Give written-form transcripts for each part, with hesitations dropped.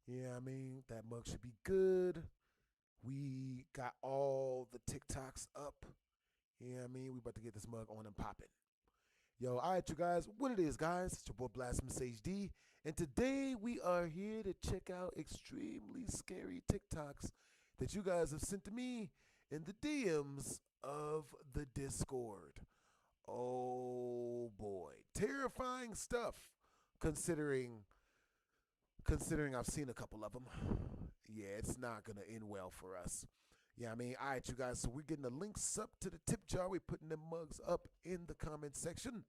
Yeah, I mean, that mug should be good. We got all the TikToks up. Yeah, I mean, we about to get this mug on and popping. Yo, all right, you guys, what it is, guys? It's your boy Blasphemous HD, and today we are here to check out extremely scary TikToks that you guys have sent to me in the DMs of the Discord. Oh boy, terrifying stuff. Considering considering I've seen a couple of them, yeah, it's not gonna end well for us. Yeah, I mean, all right, you guys. So we're getting the links up to the tip jar. We're putting them mugs up in the comment section.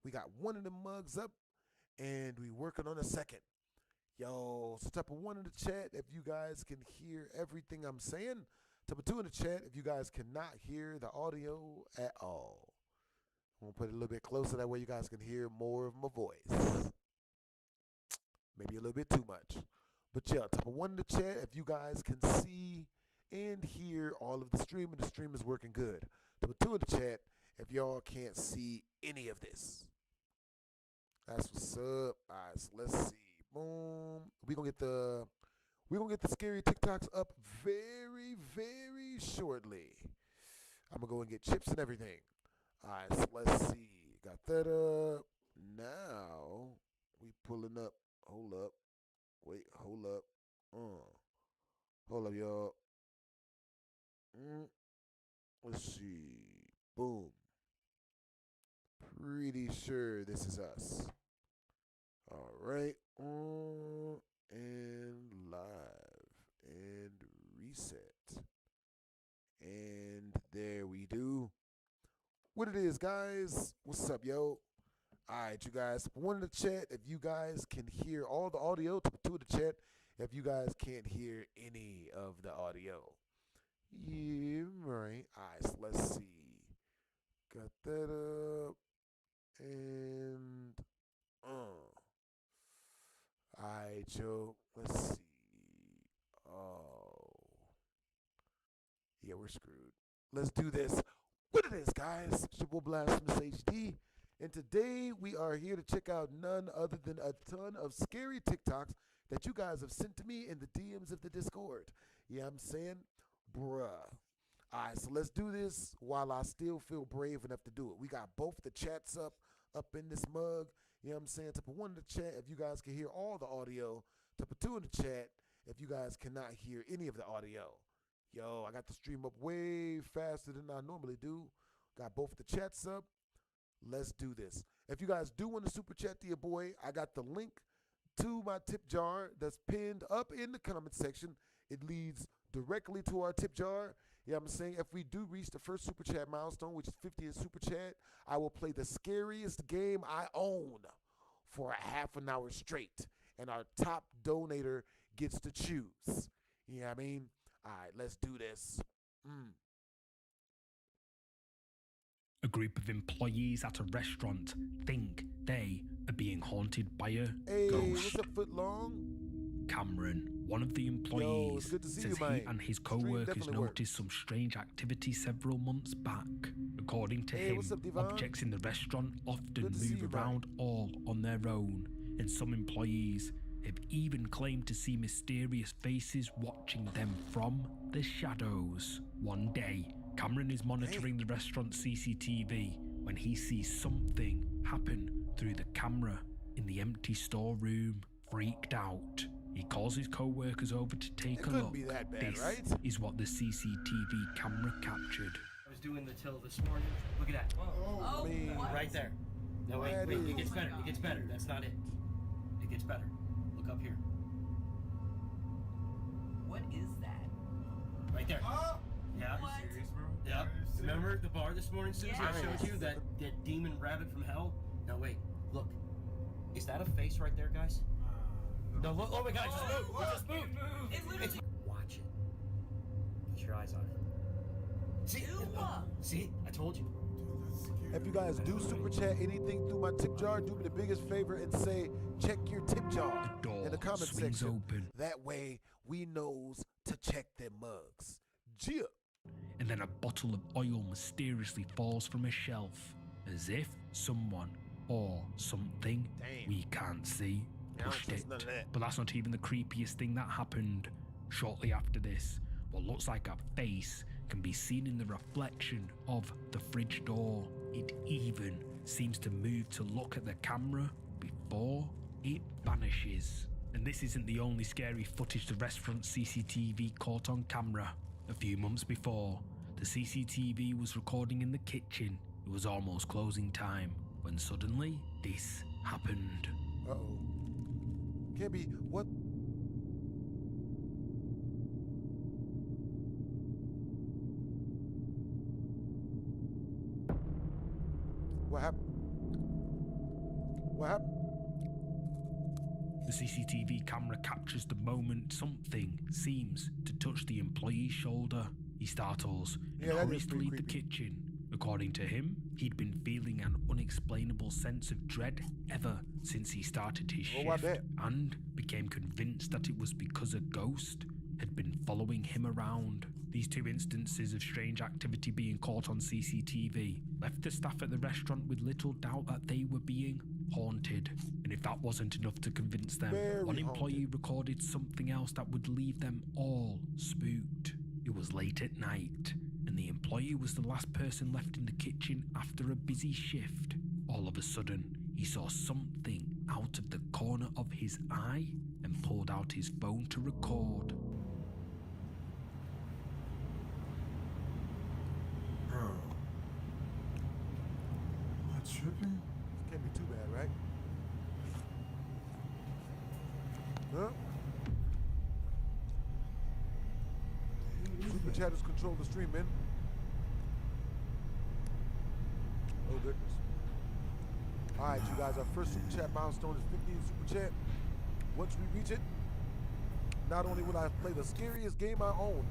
We got one of them mugs up, and we working on a second. Yo, so type of one in the chat if you guys can hear everything I'm saying. Type of two in the chat if you guys cannot hear the audio at all. I'm gonna put it a little bit closer that way you guys can hear more of my voice. Maybe a little bit too much. But yeah, type of one in the chat if you guys can see and hear all of the stream, and the stream is working good. Type of two in the chat if y'all can't see any of this. That's what's up. All right, so let's see. Boom. We gonna get the scary TikToks up very, very shortly. I'm gonna go and get chips and everything. All right, so let's see. Got that up. Now we pulling up. Hold up. Wait, hold up. Hold up, y'all. Mm, let's see. Boom. Pretty sure this is us. All right. And live. And reset. And there we do. What it is, guys? What's up, yo? All right, you guys. One in the chat if you guys can hear all the audio. Two in the chat if you guys can't hear any of the audio. Yeah, right. All right, so let's see. Got that up. And, all right, Joe. Let's see. Oh. Yeah, we're screwed. Let's do this. What it is, guys? It's your boy Blasphemous HD. And today we are here to check out none other than a ton of scary TikToks that you guys have sent to me in the DMs of the Discord. Yeah, I'm saying, bruh. All right, so let's do this while I still feel brave enough to do it. We got both the chats up in this mug. You know what I'm saying? Type of one in the chat if you guys can hear all the audio. Type of two in the chat if you guys cannot hear any of the audio. Yo, I got the stream up way faster than I normally do. Got both the chats up. Let's do this. If you guys do want to super chat to your boy, I got the link to my tip jar that's pinned up in the comment section. It leads directly to our tip jar. Yeah, I'm saying if we do reach the first super chat milestone, which is 50 in super chat, I will play the scariest game I own for a half an hour straight. And our top donator gets to choose. You know what I mean? All right, let's do this. A group of employees at a restaurant think they are being haunted by a Hey, ghost. what's up, Foot Long? Cameron, one of the Yo, employees, it's good to see says you, man. he and his Stream co-workers definitely noticed works. some strange activity several months back. According to Hey, him, what's up, Devon? objects in the restaurant often Good to see move you, man. around all on their own, and some employees have even claimed to see mysterious faces watching them from the shadows. One day, Cameron is monitoring the restaurant's CCTV when he sees something happen through the camera in the empty storeroom. Freaked out, he calls his co-workers over to take It a couldn't look. be that bad, This right? is what the CCTV camera captured. I was doing the till this morning. Look at that. I mean, Right there. No, wait, That wait. is- It gets better. It gets better. That's not it. It gets better. Look up here. What is that? Right there. Yeah. What? Serious, bro? Yep. Remember the bar this morning, Susie? I Yes. showed you that demon rabbit from hell. Now wait. Look. Is that a face right there, guys? No. Look. Oh my God! It just moved. It just moved. It literally. It's watch it. Put your eyes on it. See? Ew. See? I told you. if you guys do super chat anything through my tip jar, do me the biggest favor and say, check your tip jar The door in the comment swings section. open. That way we knows to check them mugs. Gia. And then a bottle of oil mysteriously falls from a shelf, as if someone or something Damn. we can't see I don't pushed trust it. none of that. But that's not even the creepiest thing that happened. Shortly after this, what looks like a face can be seen in the reflection of the fridge door. It even seems to move to look at the camera before it vanishes. And this isn't the only scary footage the restaurant CCTV caught on camera. A few months before, the CCTV was recording in the kitchen. It was almost closing time when suddenly this happened. Uh-oh. Can't be. What? What happened? What happened? The CCTV camera captures the moment something seems to touch the employee's shoulder. He startles and Yeah, that is hurries to pretty leave the creepy. kitchen. According to him, he'd been feeling an unexplainable sense of dread ever since he started his Oh, I shift bet. and became convinced that it was because a ghost had been following him around. These two instances of strange activity being caught on CCTV left the staff at the restaurant with little doubt that they were being haunted. And if that wasn't enough to convince them, Very one employee haunted. recorded something else that would leave them all spooked. It was late at night, and the employee was the last person left in the kitchen after a busy shift. All of a sudden, he saw something out of the corner of his eye and pulled out his phone to record. Bro. Am I tripping? Can't be too bad, right? Huh? Super chatters control the stream, man. Oh goodness. Alright, you guys, our first super chat milestone is 15 super chat. Once we reach it, not only will I play the scariest game I own,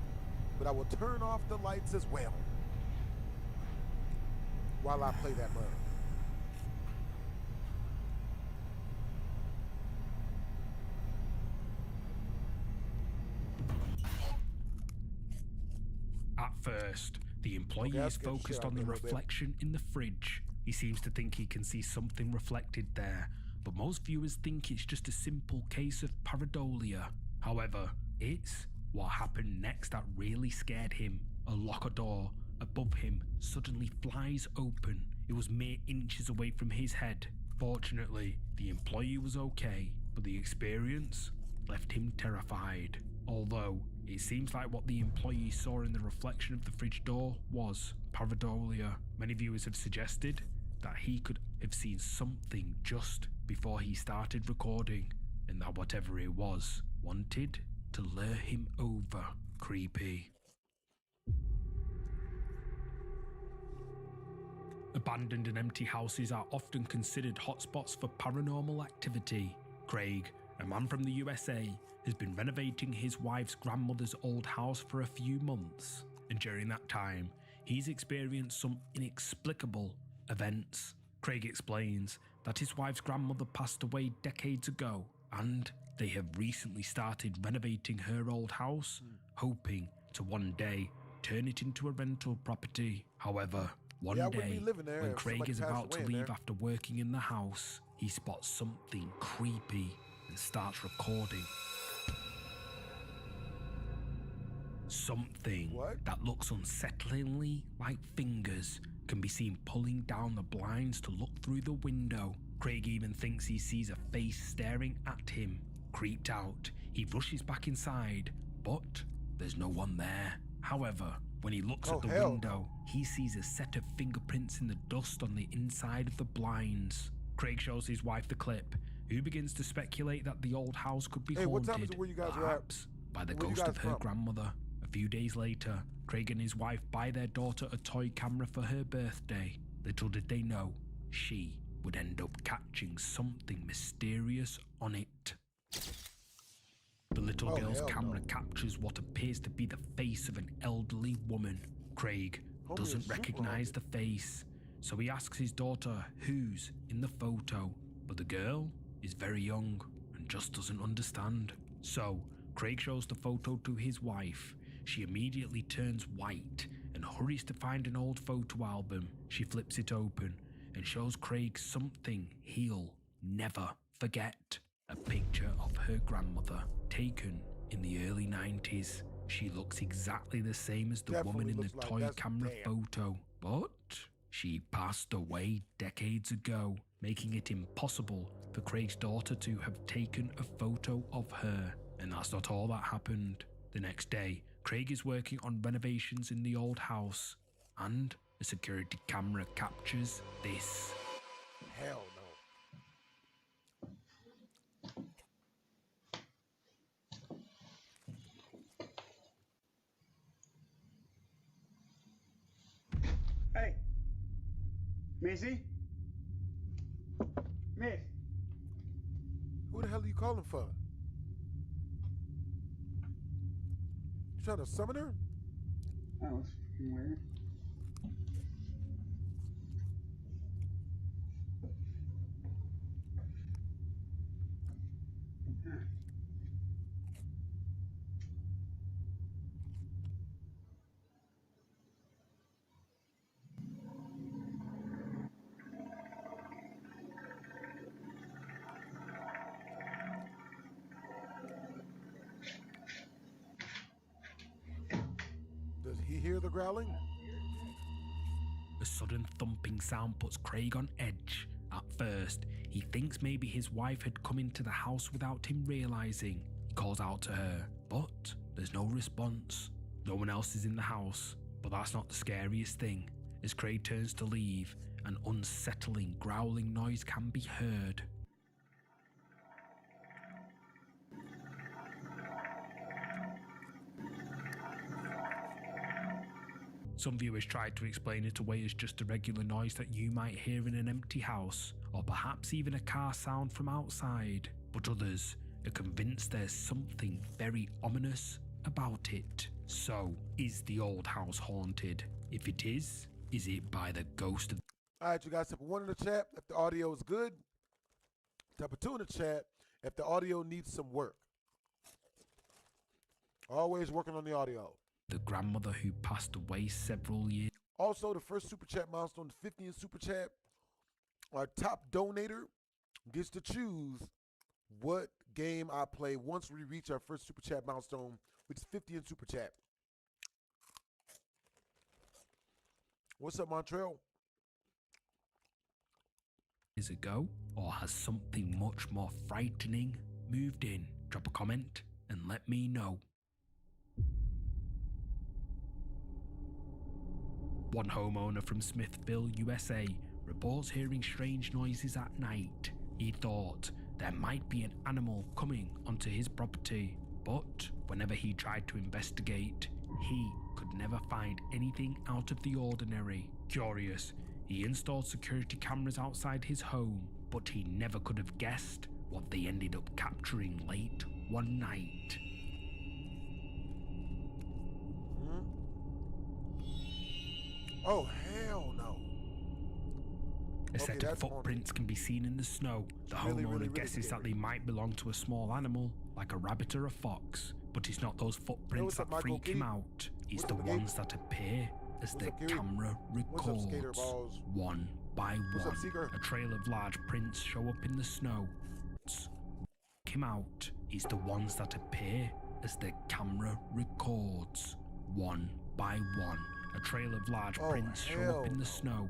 but I will turn off the lights as well while I play that mug. At first, the employee Okay, is that's good shit focused out on of the me a little bit. reflection in the fridge. He seems to think he can see something reflected there, but most viewers think it's just a simple case of pareidolia. However, it's what happened next that really scared him. A locker door above him suddenly flies open. It was mere inches away from his head. Fortunately, the employee was okay, but the experience left him terrified. Although, it seems like what the employee saw in the reflection of the fridge door was pareidolia. Many viewers have suggested that he could have seen something just before he started recording, and that whatever it was wanted to lure him over. Creepy. Abandoned and empty houses are often considered hotspots for paranormal activity. Craig, a man from the USA, has been renovating his wife's grandmother's old house for a few months, and during that time, he's experienced some inexplicable events. Craig explains that his wife's grandmother passed away decades ago, and they have recently started renovating her old house, hoping to one day turn it into a rental property. However, one Yeah, I wouldn't day, be living there when if Craig somebody is passed about to away in leave there. after working in the house, he spots something creepy and starts recording. Something What? that looks unsettlingly like fingers can be seen pulling down the blinds to look through the window. Craig even thinks he sees a face staring at him. Creeped out, he rushes back inside, but there's no one there. However, when he looks Oh, at the hell window, he sees a set of fingerprints in the dust on the inside of the blinds. Craig shows his wife the clip, who begins to speculate that the old house could be Hey, what time is haunted, it where you guys were at? perhaps by the Where you ghost of guys her from? grandmother. A few days later, Craig and his wife buy their daughter a toy camera for her birthday. Little did they know, she would end up catching something mysterious on it. The little Oh, girl's hell camera no. captures what appears to be the face of an elderly woman. Craig Homie doesn't is super recognize the face, so he asks his daughter who's in the photo, but the girl is very young and just doesn't understand. So, Craig shows the photo to his wife. She immediately turns white and hurries to find an old photo album. She flips it open and shows Craig something he'll never forget. A picture of her grandmother taken in the early 90s. She looks exactly the same as the Definitely woman in the looks like toy that's camera damn. photo, but she passed away decades ago, making it impossible for Craig's daughter to have taken a photo of her. And that's not all that happened. The next day, Craig is working on renovations in the old house, and a security camera captures this. Hell no. Hey, Missy? Miss? Who the hell are you calling for? You trying to summon her? That was fucking weird. Does he hear the growling? A sudden thumping sound puts Craig on edge. At first, he thinks maybe his wife had come into the house without him realizing. He calls out to her, but there's no response. No one else is in the house, but that's not the scariest thing. As Craig turns to leave, an unsettling growling noise can be heard. Some viewers tried to explain it away as just a regular noise that you might hear in an empty house, or perhaps even a car sound from outside, but others are convinced there's something very ominous about it. So, is the old house haunted? If it is it by the ghost of... Alright, you guys, type 1 in the chat if the audio is good. Type 2 in the chat if the audio needs some work. Always working on the audio. the grandmother who passed away several years. Also, the first super chat milestone, the 50th super chat. Our top donator gets to choose what game I play once we reach our first super chat milestone, which is 50 in super chat. What's up, Montreal? Years ago, or has something much more frightening moved in? Drop a comment and let me know. One homeowner from Smithville, USA, reports hearing strange noises at night. He thought there might be an animal coming onto his property, but whenever he tried to investigate, he could never find anything out of the ordinary. Curious, he installed security cameras outside his home, but he never could have guessed what they ended up capturing late one night. Oh, hell no. A set of footprints can be seen in the snow. The homeowner guesses that they might belong to a small animal, like a rabbit or a fox. But it's not those footprints that freak him out. It's the ones that appear as the camera records. One by one, a trail of large prints show up in the snow. Him out is the ones that appear as the camera records. One by one, a trail of large prints show up in the snow,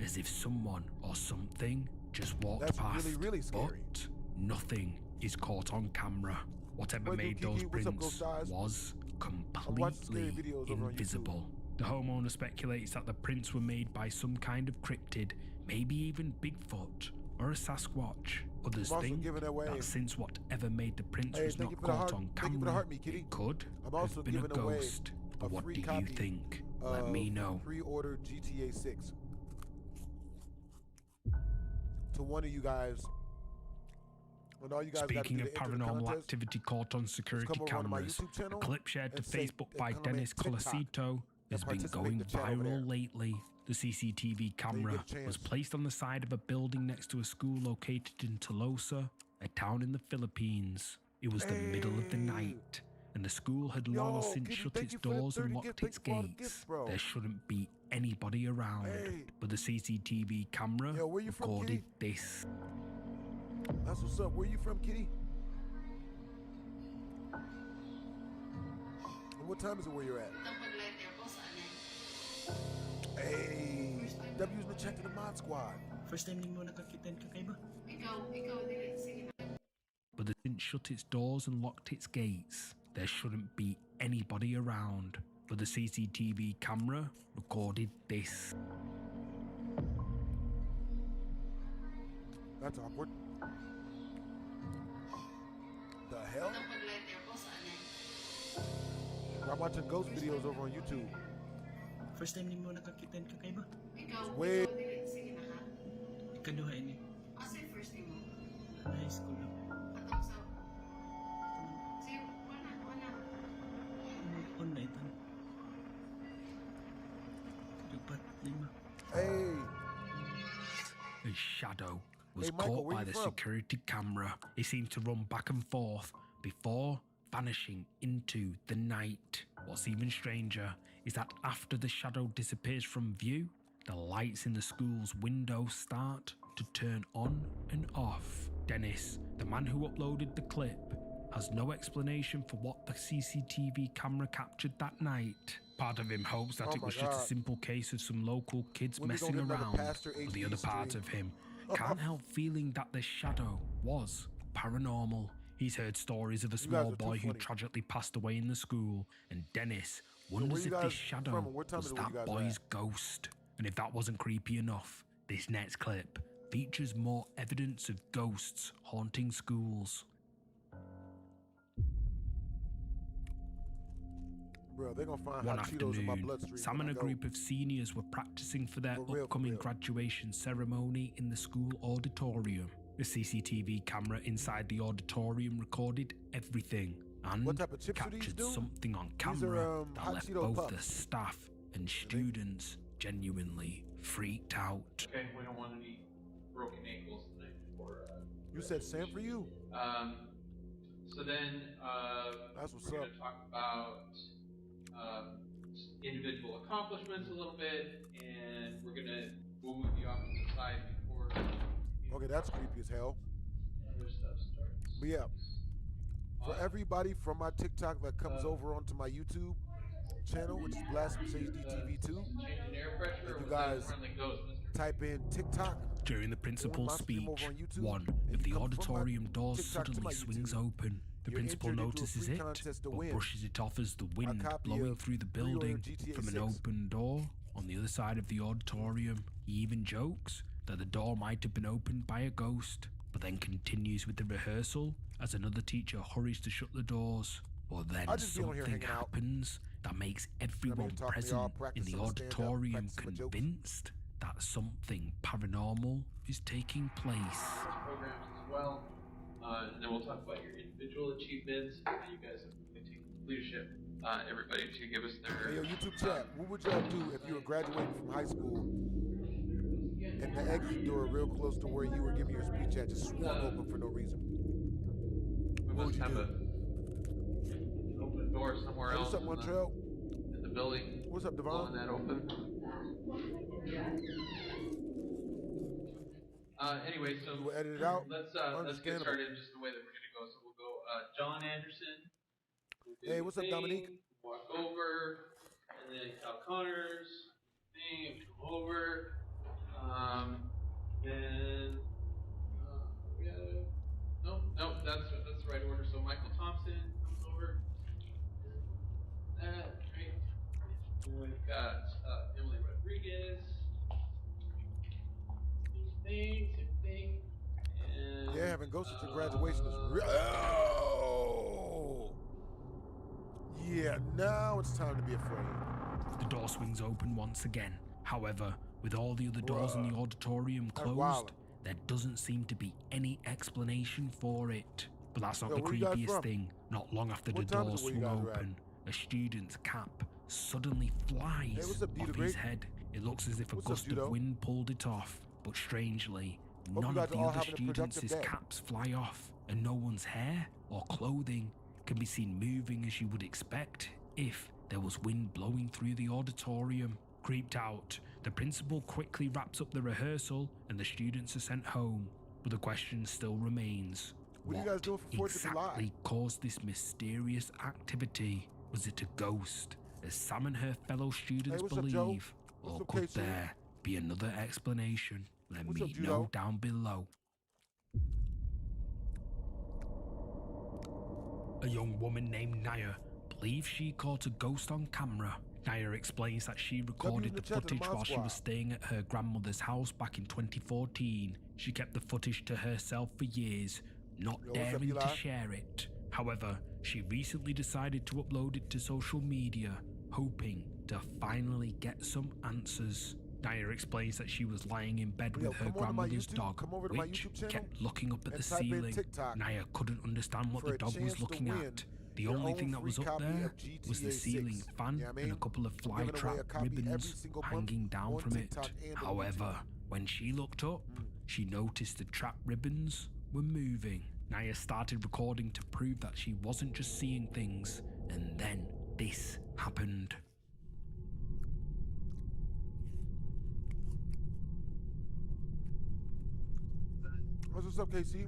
as if someone or something just walked past. Really scary. But nothing is caught on camera. Whatever made those prints was completely invisible. The homeowner speculates that the prints were made by some kind of cryptid, maybe even Bigfoot or a Sasquatch. Others think that since whatever made the prints was not caught on camera, it could have been a ghost. But what do you think? Let me know. Pre-order GTA 6 to one of you guys. When all you guys Speaking of enter the paranormal contest, activity caught on security cameras, a clip shared to Facebook by Dennis Colosito has been going viral lately. The CCTV camera was placed on the side of a building next to a school located in Tolosa, a town in the Philippines. It was the middle of the night, and the school had long since shut its doors and locked its gates. There shouldn't be anybody around, but the CCTV camera recorded this. That's what's up. Where you from, kitty? And what time is it where you're at? Hey, W's in the check to the mod squad. First time nimo nakakita ng kakaiba? But the didn't shut its doors and locked its gates. There shouldn't be anybody around. But the CCTV camera recorded this. That's awkward. The hell? I'm watching ghost videos over on YouTube. First time nimo nakakita ng kakaiba? Wait. Ikaduha ini. High school lang. On na ito. Dapat 5. Hey. A shadow was Hey, Michael, caught where by you the from? security camera. It seemed to run back and forth before vanishing into the night. What's even stranger is that after the shadow disappears from view, the lights in the school's window start to turn on and off. Dennis, the man who uploaded the clip, has no explanation for what the CCTV camera captured that night. Part of him hopes that Oh it my was just a God. simple case of some local kids When we messing gonna get another around, Pastor but the HD other part stream? of him can't help feeling that the shadow was paranormal. He's heard stories of a guys small are too boy who funny. tragically passed away in the school, and Dennis where wonders you if guys this shadow from and what time was is it where you that guys are boy's at? ghost. And if that wasn't creepy enough, this next clip features more evidence of ghosts haunting schools. Bro, they're gonna find One hot Cheetos in my afternoon, bloodstream. Sam when and a I go. group of seniors were practicing for their For real, for upcoming real. graduation ceremony in the school auditorium. The CCTV camera inside the auditorium recorded everything and What type of chips do these captured do? something on These are, camera that hot left Cheeto both the puffs. staff and students genuinely freaked out. Okay, we don't want any broken ankles tonight before. You said Sam for you? So then, That's what's we're up. going to talk about individual accomplishments a little bit, and we'll move you off to the side before Okay, that's creepy as hell. other stuff starts. But yeah, for everybody from my TikTok that comes over onto my YouTube channel, which is Blasphemous HDTV2, Changing air pressure, if or you was that a guys friendly ghost, mister? type in TikTok, During the principal's my stream speech, over on YouTube, one and of the you come from my auditorium doors TikTok to my suddenly swings YouTube, open. The you're principal entered into a notices free it, contest to but win brushes it off as the wind copy blowing of through the pre-order building GTA from an 6. open door on the other side of the auditorium. He even jokes that the door might have been opened by a ghost, but then continues with the rehearsal as another teacher hurries to shut the doors. But then I'll just be on here something hanging out. happens that makes everyone talking to y'all, present in practicing the to stand up, auditorium practicing my jokes. convinced that something paranormal is taking place. Programs as well. And then we'll talk about your individual achievements, how you guys have really taken leadership. Everybody to give us their. Hey, yo, YouTube chat, what would y'all do if you were graduating from high school and the exit door real close to where you were giving your speech at just swung open for no reason? We what would must you have do? an open door somewhere Hey, else what's up, Montreal? in the building. What's up, Blowing Devon? that open. Anyway, so You will edit it out? let's get Understandable. started just the way that we're gonna go. So we'll go John Anderson. will do Hey, the what's up, thing, Dominique? Walk over, and then Cal Connors, thing, come over. Then we have no, that's the right order. So Michael Thompson comes over. That right. And we've got Emily Rodriguez. Same thing. And Yeah, having ghosts at your graduation is real. Oh! Yeah, now it's time to be afraid. The door swings open once again. However, with all the other doors in the auditorium That's closed, wildin'. there doesn't seem to be any explanation for it. But that's not Yo, the where you guys creepiest from? thing. Not long after What the time door is it where you swung guys are at? open, a student's cap suddenly flies what's up, Judo off Great? his head. It looks as if a What's up, gust Judo? of wind pulled it off, but strangely, Hope you none guys of the are all other having a productive students' day. caps fly off, and no one's hair or clothing can be seen moving as you would expect if there was wind blowing through the auditorium. Creeped out, the principal quickly wraps up the rehearsal and the students are sent home. but the question still remains. What are you guys doing for 4th of July? Exactly caused this mysterious activity? Was it a ghost, as Sam and her fellow students what's up, Joe? believe? What's Or up, could KC? there be another explanation? Let What's me up, know Judo? down below. A young woman named Naya believes she caught a ghost on camera. Naya explains that she recorded the footage while she was staying at her grandmother's house back in 2014. She kept the footage to herself for years, not Yo, what's up, daring to Eli? share it. However, she recently decided to upload it to social media, hoping to finally get some answers. Naya explains that she was lying in bed Yo, with her come on to my grandmother's YouTube- dog, come over to my which YouTube channel kept looking up at and the type in ceiling. TikTok Naya couldn't understand what for the a dog was chance to looking win at. The your only own thing that was free up copy there of was the GTA ceiling 6. fan You know what I mean? and a couple of I'm fly giving away a trap copy every ribbons single month hanging down on from TikTok it. and on However, when she looked up, she noticed the trap ribbons were moving. Naya started recording to prove that she wasn't just seeing things, and then this happened. What's up, KC?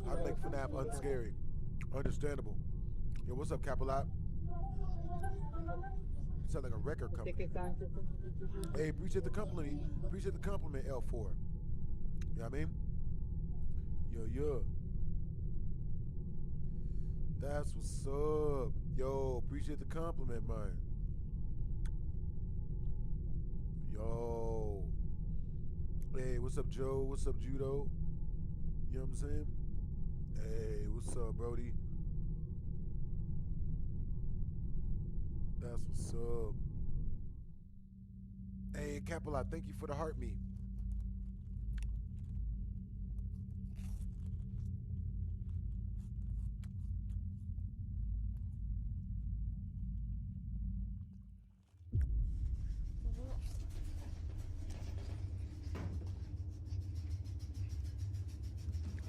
How to make FNAF unscary. Understandable. Yo, what's up, Capilot? You sound like a record company. Hey, appreciate the compliment. Appreciate the compliment, L4. You know what I mean? Yo. That's what's up. Yo, appreciate the compliment, man. Yo. Hey, what's up, Joe? What's up, Judo? You know what I'm saying? Hey, what's up, Brody? That's what's up. Hey, Capilot, thank you for the heart meat.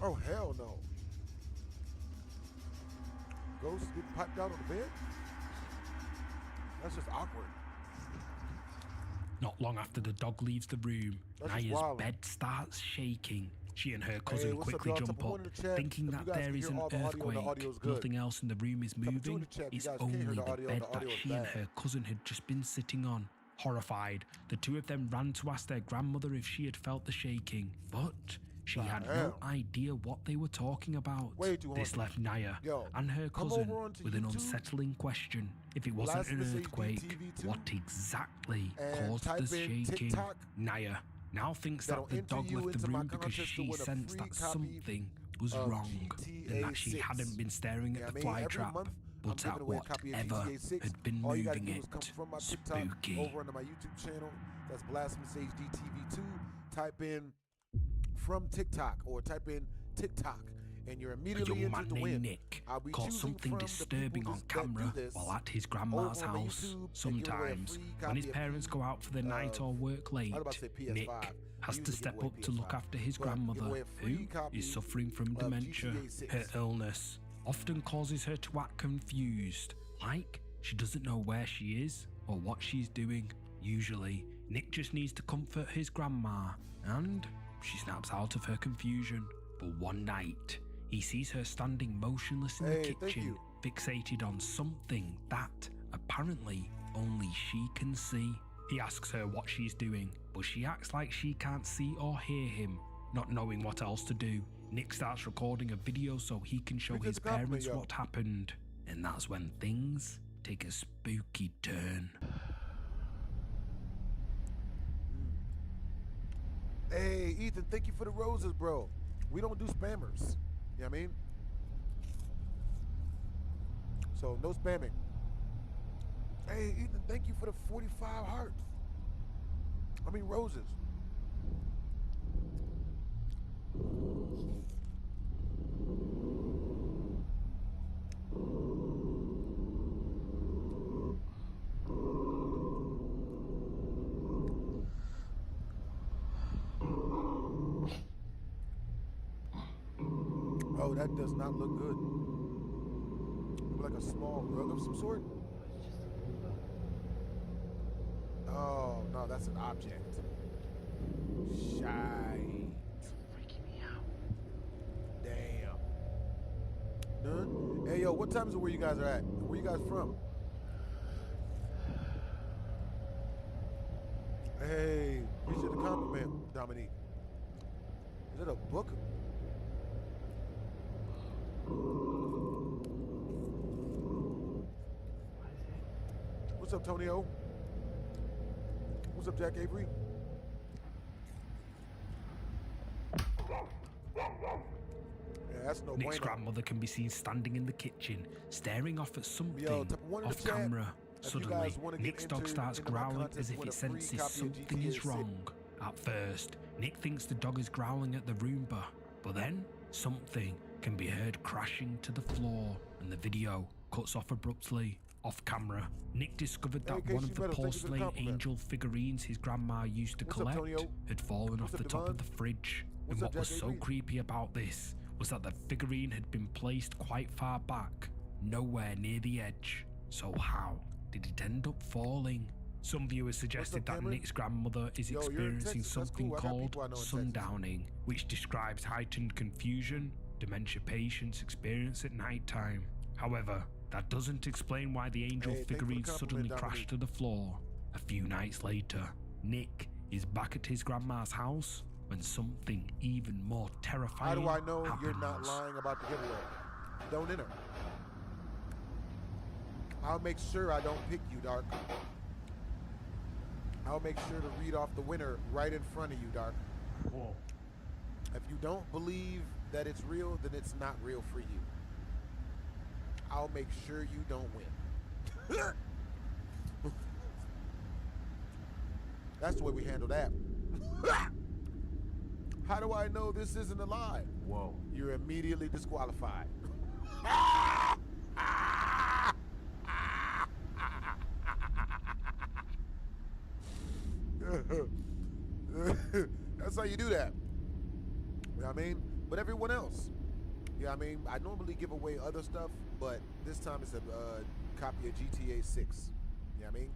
Oh, hell no. Ghosts get piped out on the bed? That's just awkward. Not long after the dog leaves the room, That's just Naya's wildin'. bed starts shaking. She and her cousin what's up, quickly y'all? jump Type one up, in the chat thinking if you that guys there can is hear an all the audio and the earthquake. audio's good. Nothing else in the room is two in the moving. chat if you It's guys can't hear only the the audio and bed the that audio's she and bad. her cousin had just been sitting on. Horrified, the two of them ran to ask their grandmother if she had felt the shaking, but she had no hell? idea what they were talking about. Way too This haunted. left Naya Yo, and her come cousin over onto with an YouTube, unsettling question. If it wasn't an Blasphemous HD earthquake, TV2, what exactly and caused type the in shaking? TikTok. Naya now thinks That'll that the enter dog you left the into my room because contest to she win a sensed free that copy something was of wrong and that she GTA 6. hadn't been staring Yeah, at I the mean, fly every trap, month, I'm but giving at away a copy of whatever GTA 6. had been All you gotta moving do is come it. from my TikTok Spooky. over onto my YouTube channel. That's Blasphemous HD TV2. Type in from TikTok or type in TikTok, and you're A immediately young entered man to win. named Nick I'll be caught choosing something from the disturbing people on that do camera this while at his grandma's over on my house. YouTube and give away a Sometimes, free when copy his of parents go out for the night or work late, I was about to say PS5. Nick has We to used to give step away up to look PS5. after his But give away grandmother, a free who copy is suffering from of dementia. GTA 6. Her illness often causes her to act confused, like she doesn't know where she is or what she's doing. Usually, Nick just needs to comfort his grandma, and she snaps out of her confusion. But one night, he sees her standing motionless in the Hey, thank kitchen, you. fixated on something that apparently only she can see. He asks her what she's doing, but she acts like she can't see or hear him. Not knowing what else to do, Nick starts recording a video so he can show Appreciate his the compliment, parents yo. what happened. And that's when things take a spooky turn. Hey, Ethan, thank you for the roses, bro. We don't do spammers. You know what I mean? So, no spamming. Hey, Ethan, thank you for the 45 hearts. I mean, roses. Oh, that does not look good. a small rug of some sort? Oh, no, that's an object. Shite. Freaking me out. Damn. None? Hey, yo, what time is it where you guys are at? Where you guys from? Hey, appreciate the compliment, Dominique. Is it a book? What's up, Tonio? What's up, Jack Avery? Yeah, that's no Nick's bueno. grandmother can be seen standing in the kitchen, staring off at something Yo, type of one in the off chat. camera. If you Suddenly, guys wanna get Nick's dog entered starts into my growling contest as if with it a free senses copy of something GTA is 6. wrong. At first, Nick thinks the dog is growling at the Roomba, but then something can be heard crashing to the floor, and the video cuts off abruptly. Off camera, Nick discovered that Hey, one of the Casey Meadows, thank you for the porcelain compliment. angel figurines his grandma used to What's up, collect Tonio? had fallen What's off up, the top of Devon? the fridge. What's And up, what was Jack so Avery? creepy about this was that the figurine had been placed quite far back, nowhere near the edge. So how did it end up falling? Some viewers suggested that Cameron? Nick's grandmother is Yo, you're in experiencing Texas, that's something cool. I got called people I know in Texas. sundowning, which describes heightened confusion dementia patients experience at nighttime. However, that doesn't explain why the angel Hey, thanks for the figurine compliment, suddenly Dominique. crashed to the floor. A few nights later, Nick is back at his grandma's house when something even more terrifying How do I know happens. you're not lying about the giveaway? Don't enter. I'll make sure I don't pick you, Dark. I'll make sure to read off the winner right in front of you, Dark. Whoa. If you don't believe that it's real, then it's not real for you. I'll make sure you don't win. That's the way we handle that. How do I know this isn't a lie? Whoa. You're immediately disqualified. That's how you do that. You know what I mean? But everyone else, you know what I mean? I normally give away other stuff, but this time it's a copy of GTA 6. You know what I mean?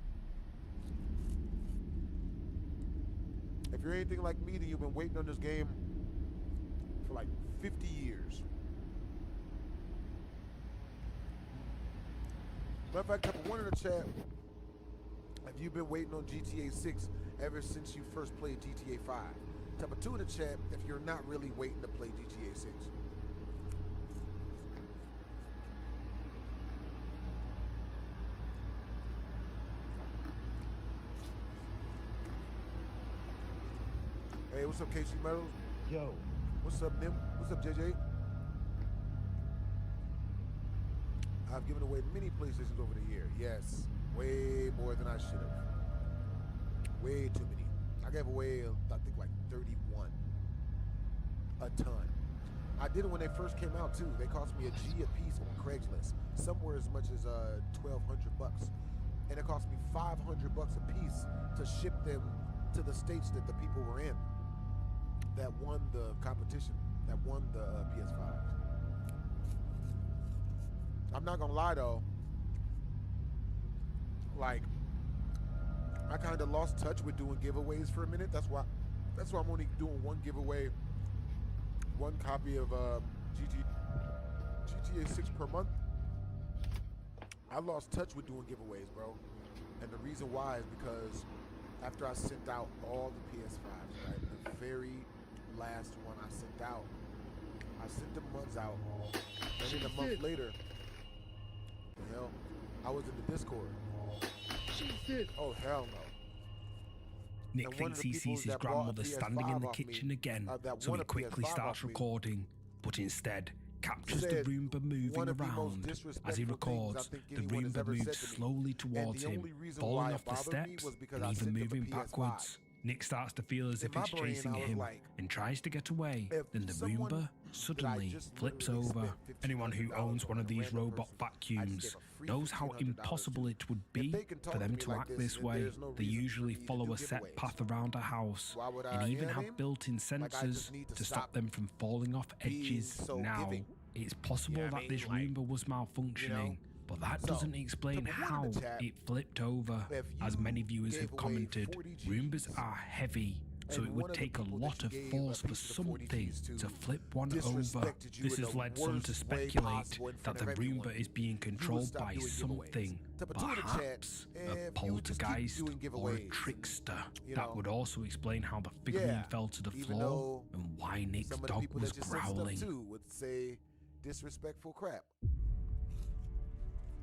If you're anything like me, then you've been waiting on this game for like 50 years. Matter of fact, type of one in the chat, have you been waiting on GTA 6 ever since you first played GTA 5? Type of two in the chat if you're not really waiting to play GTA 6. Hey, what's up, KC Meadows? Yo. What's up, Nim? What's up, JJ? I've given away many PlayStations over the year. Yes, way more than I should have. Way too many. I gave away, I think, like 31. A ton. I did it when they first came out too. They cost me a G a piece on Craigslist. Somewhere as much as $1,200, and it cost me $500 a piece to ship them to the states that the people were in that won the competition, that won the PS5s. I'm not gonna lie though, like I kind of lost touch with doing giveaways for a minute. That's why I'm only doing one giveaway, one copy of GTA 6 per month. I lost touch with doing giveaways, bro, and the reason why is because after I sent out all the PS5s, right, the very last one I sent out, I sent the months out, and then a month later, you know, I was in the Discord. Oh hell no! Nick And one of thinks the he people sees his that bought a grandmother standing in PS5 the off kitchen me, again, that so won he a quickly PS5 starts off me, recording, but instead captures the said Roomba moving one of the most around. As he disrespectful things I records, think the anyone has Roomba ever said moves to me. slowly And towards the him, only reason falling why it off the bothered me steps was because and I even sent them the moving PS5. backwards. Nick starts to feel as In if my it's brain, chasing I was him like, and tries to get away. if Then the someone Roomba that I suddenly just flips literally over. spent Anyone who $1,500 owns one on of a these random robot person, I vacuums just gave a free knows how $1,500 impossible to. it would If be they can talk for to them me to like act this, this then way. there's no They reason for usually me to follow do a set giveaways. path around a house Why would I, and you even know what I have mean? built-in Like, I sensors just need to to stop stop them from falling off being edges. so Now, giving. it's possible You know what I that this mean? Like, Roomba was malfunctioning, but that So, doesn't explain number one how in the chat, it flipped over. if As you many viewers gave have away commented, 40 Roombas Gs, are heavy, so and it one would of the take a people that lot you of gave a force for piece of the 40 something Gs to flip one over. disrespected you This in has the led some to worst way speculate possible in that front the of everyone, Roomba is being you would controlled stop by doing giveaways. something, Number two in the chat, perhaps a if you would just keep poltergeist doing or a giveaways and, trickster. you That know, would also explain how the figurine yeah, fell to the even floor though and why Nick's some of the dog people was that just said growling. stuff too would say disrespectful crap.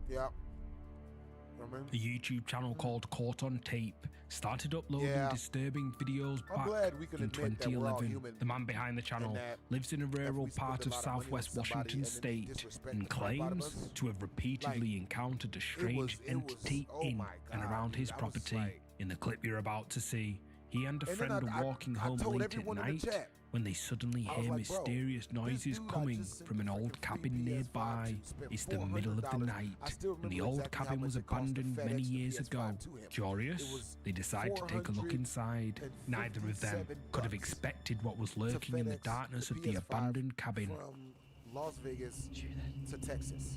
Yeah. A YouTube channel called Caught on Tape started uploading Yeah. disturbing videos I'm back glad we can in admit that we're all 2011. human The man behind the channel that lives in a if rural we spend part a of lot of money on southwest somebody Washington and then they state disrespect and the crap out of claims us, to have repeatedly encountered a strange entity oh in my and God, around dude, his I was property. like- In the clip you're about to see, he and a And then friend I- are walking I home told late at everyone in the night chat. when they suddenly I was hear like, bro, mysterious this noises dude I coming just sent from an the old freaking cabin PS5 nearby. to, spent It's the middle of the $400. night, I still and the remember old exactly how cabin much was it cost to abandoned many FedEx the years PS5 ago. to him. It Curious, was they decide to take a look inside. Neither of them could have $457 expected what was to lurking in the FedEx darkness the of the PS5 abandoned cabin. from Las Vegas to Texas.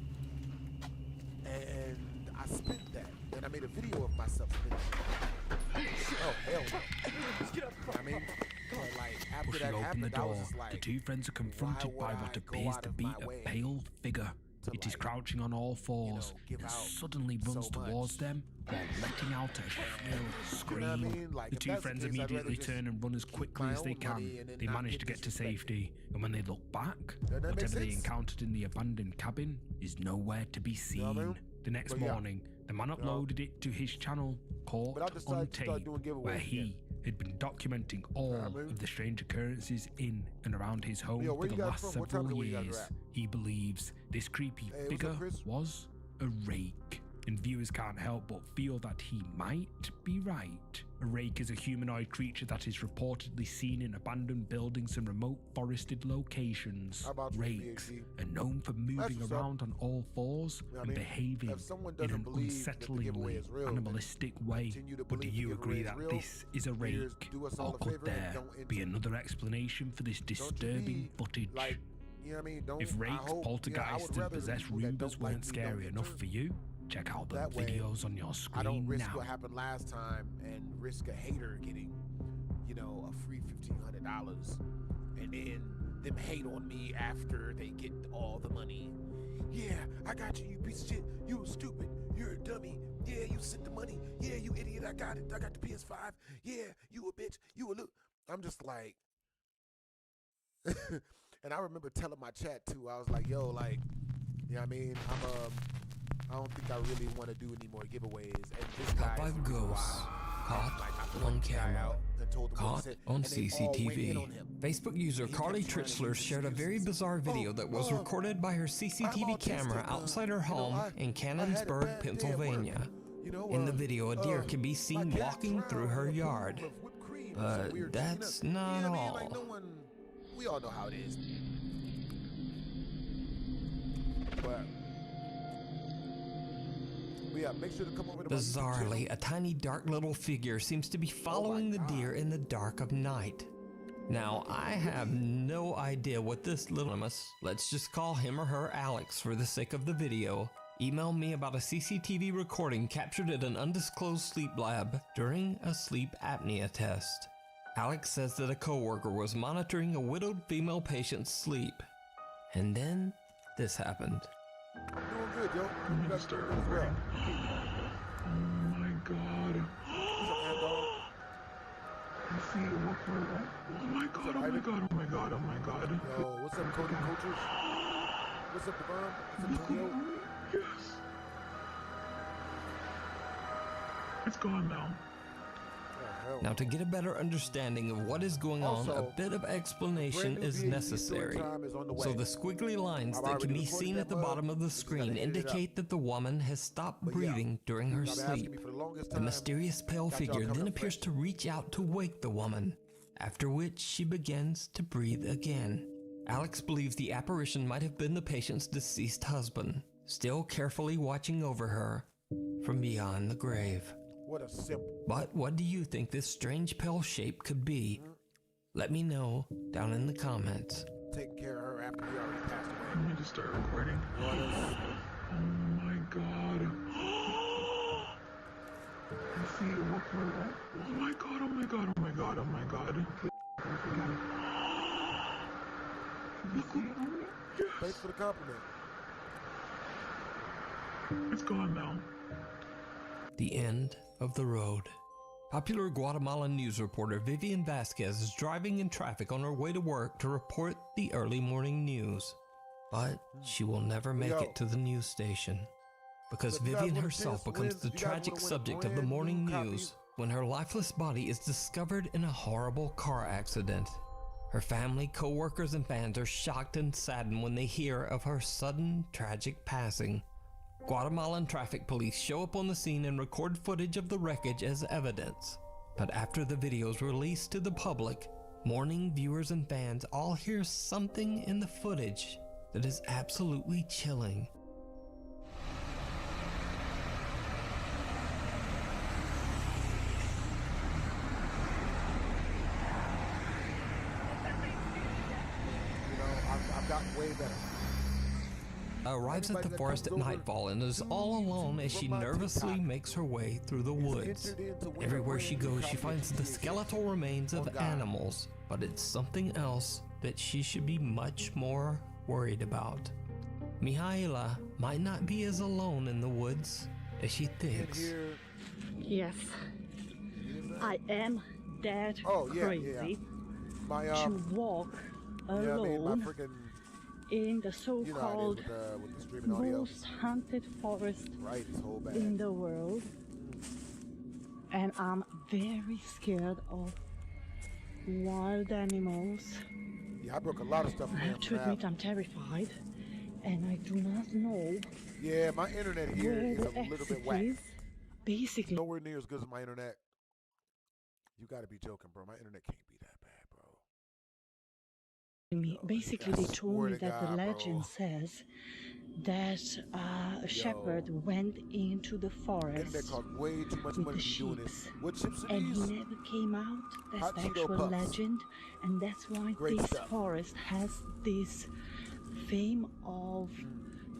And I spent that. And I made a video of myself spending that. Oh, hell no. I mean, but like, after Pushing that open the happened, I door, was just like, the two friends are confronted why by would what I go appears out to of be my a way pale figure. to, It is like, crouching on all fours give and out suddenly runs so towards much? them while letting out a shrill scream. You know what I mean? Like, The if two that's the friends case, I'd rather immediately just turn and run as quickly my as they own can. money and then They not manage get to get to disrespected. safety, and when they look back, Doesn't that make whatever they sense? encountered in the abandoned cabin is nowhere to be seen. know what I mean? The next But yeah. morning, the man know? uploaded it to his channel, Caught But I on decided to start Tape, doing where giveaways he again. had been documenting all I mean? of the strange occurrences in and around his home Yo, for where the you guys last from? What time several of the week you guys years. are at? He believes this creepy Hey, what's up, figure Chris? was a rake, and viewers can't help but feel that he might be right. A rake is a humanoid creature that is reportedly seen in abandoned buildings and remote forested locations. How about you, Rakes PhD? are known for moving what's up. around on all fours You know what I and mean? behaving If someone in doesn't an believe that the giveaway unsettlingly is real, then animalistic way. continue to But do believe the you agree giveaway is that real. this is a Here's- rake, do us all or a could favor and there don't be enter. another explanation for this Don't you disturbing be, footage? like, you know what I mean? Don't, If I rakes, hope, you know, I poltergeists, would and rather the possessed people that Roombas don't like weren't me scary don't enough enter. for you, check out the That way, videos on your I don't screen risk now. what happened last time and risk a hater getting, you know, a free $1,500 and then them hate on me after they get all the money. Yeah, I got you, you piece of shit. You was stupid. You're a dummy. Yeah, you sent the money. Yeah, you idiot. I got it. I got the PS5. Yeah, you a bitch. You a look. I'm just like, and I remember telling my chat too. I was like, yo, like, you know what I mean? I don't think I really want to do any more giveaways. And this guy Top is 5 the reason ghosts why. caught Like, I on put the guy camera. out and told him what he Caught said, on and they all went in CCTV. on him. Facebook user He Carly kept trying to Tritzler use shared a very excuses. bizarre video that was recorded by her I'm CCTV camera autistic, outside her you know, home I in had a Cannonsburg, bad day at work. Pennsylvania. You know, In the video, a deer can be my seen cat walking drowned through in her a pool yard. of whipped cream or some But weird shit, that's you know? not Yeah, I mean, all. like, no one, we all know how it is. But yeah, make sure to come over to my YouTube channel. Bizarrely, a tiny dark little figure seems to be following the deer in the dark of night. Now, I have no idea what this little let's just call him or her Alex for the sake of the video, emailed me about a CCTV recording captured at an undisclosed sleep lab during a sleep apnea test. Alex says that a coworker was monitoring a widowed female patient's sleep. And then this happened. Doing good, yo. You guys doing good as well. Oh my god. What's up, man, dog? I see it. Oh my god, oh my god, oh my god, oh my god. Yo, what's up, Cody Coaches? What's up, Devon? What's up, Tonio? Yes. It's gone now. Oh, hell Now, no. to get a better understanding of what is going on, a Also, bit of explanation brand new is VHD necessary. story time is on the So way. the squiggly lines I've that already can be recorded seen that at the mug. bottom of the We just screen gotta edit it up. indicate that the woman has stopped But yeah, breathing during her y'all been asking sleep. me for the longest The time. mysterious pale Got y'all figure coming then up appears fresh. to reach out to wake the woman, after which she begins to breathe again. Alex believes the apparition might have been the patient's deceased husband, still carefully watching over her from beyond the grave. What a simple. But what do you think this strange pale shape could be? Let me know down in the comments. Taking care of her after we already passed away. Let me just start recording. What is- Oh my god. god. I see it. Oh my god, oh my god, oh my god, oh my god. Thanks for the compliment. It's gone now. The end of the road. Popular Guatemalan news reporter Vivian Vasquez is driving in traffic on her way to work to report the early morning news. But she will never make it to the news station, because So if you guys Vivian want a herself chance to becomes win, the if you guys tragic wanna win a subject of the brand morning new copy- news when her lifeless body is discovered in a horrible car accident. Her family, co-workers, and fans are shocked and saddened when they hear of her sudden, tragic passing. Guatemalan traffic police show up on the scene and record footage of the wreckage as evidence. But after the video is released to the public, mourning viewers and fans all hear something in the footage that is absolutely chilling. You know, I've gotten way better. Arrives at the forest at nightfall and is all alone as she nervously makes her way through the woods. Everywhere she goes, she finds the skeletal remains of animals, but it's something else that she should be much more worried about. Mihaela might not be as alone in the woods as she thinks. Yes, I am that crazy My to walk alone my freaking, in the you know how it so-called is with the streaming audio. most haunted forest Right, it's whole bad. in the world, and I'm very scared of wild animals. Yeah, I broke a lot of stuff I from have to admit I'm terrified, and I do not know Yeah, my internet here where is the a little bit exit whack. is. Basically, Nowhere near as good as my internet. You gotta be joking, bro. My internet can't be that bad, bro. basically I they told swear me to that the God, legend bro. says that a shepherd went into the forest Internet cost way too much with money the to be doing this. sheep, What chips are and these? he never came out. That's Hot the Cheeto actual Puffs. legend, and that's why Great this stuff. forest has this fame of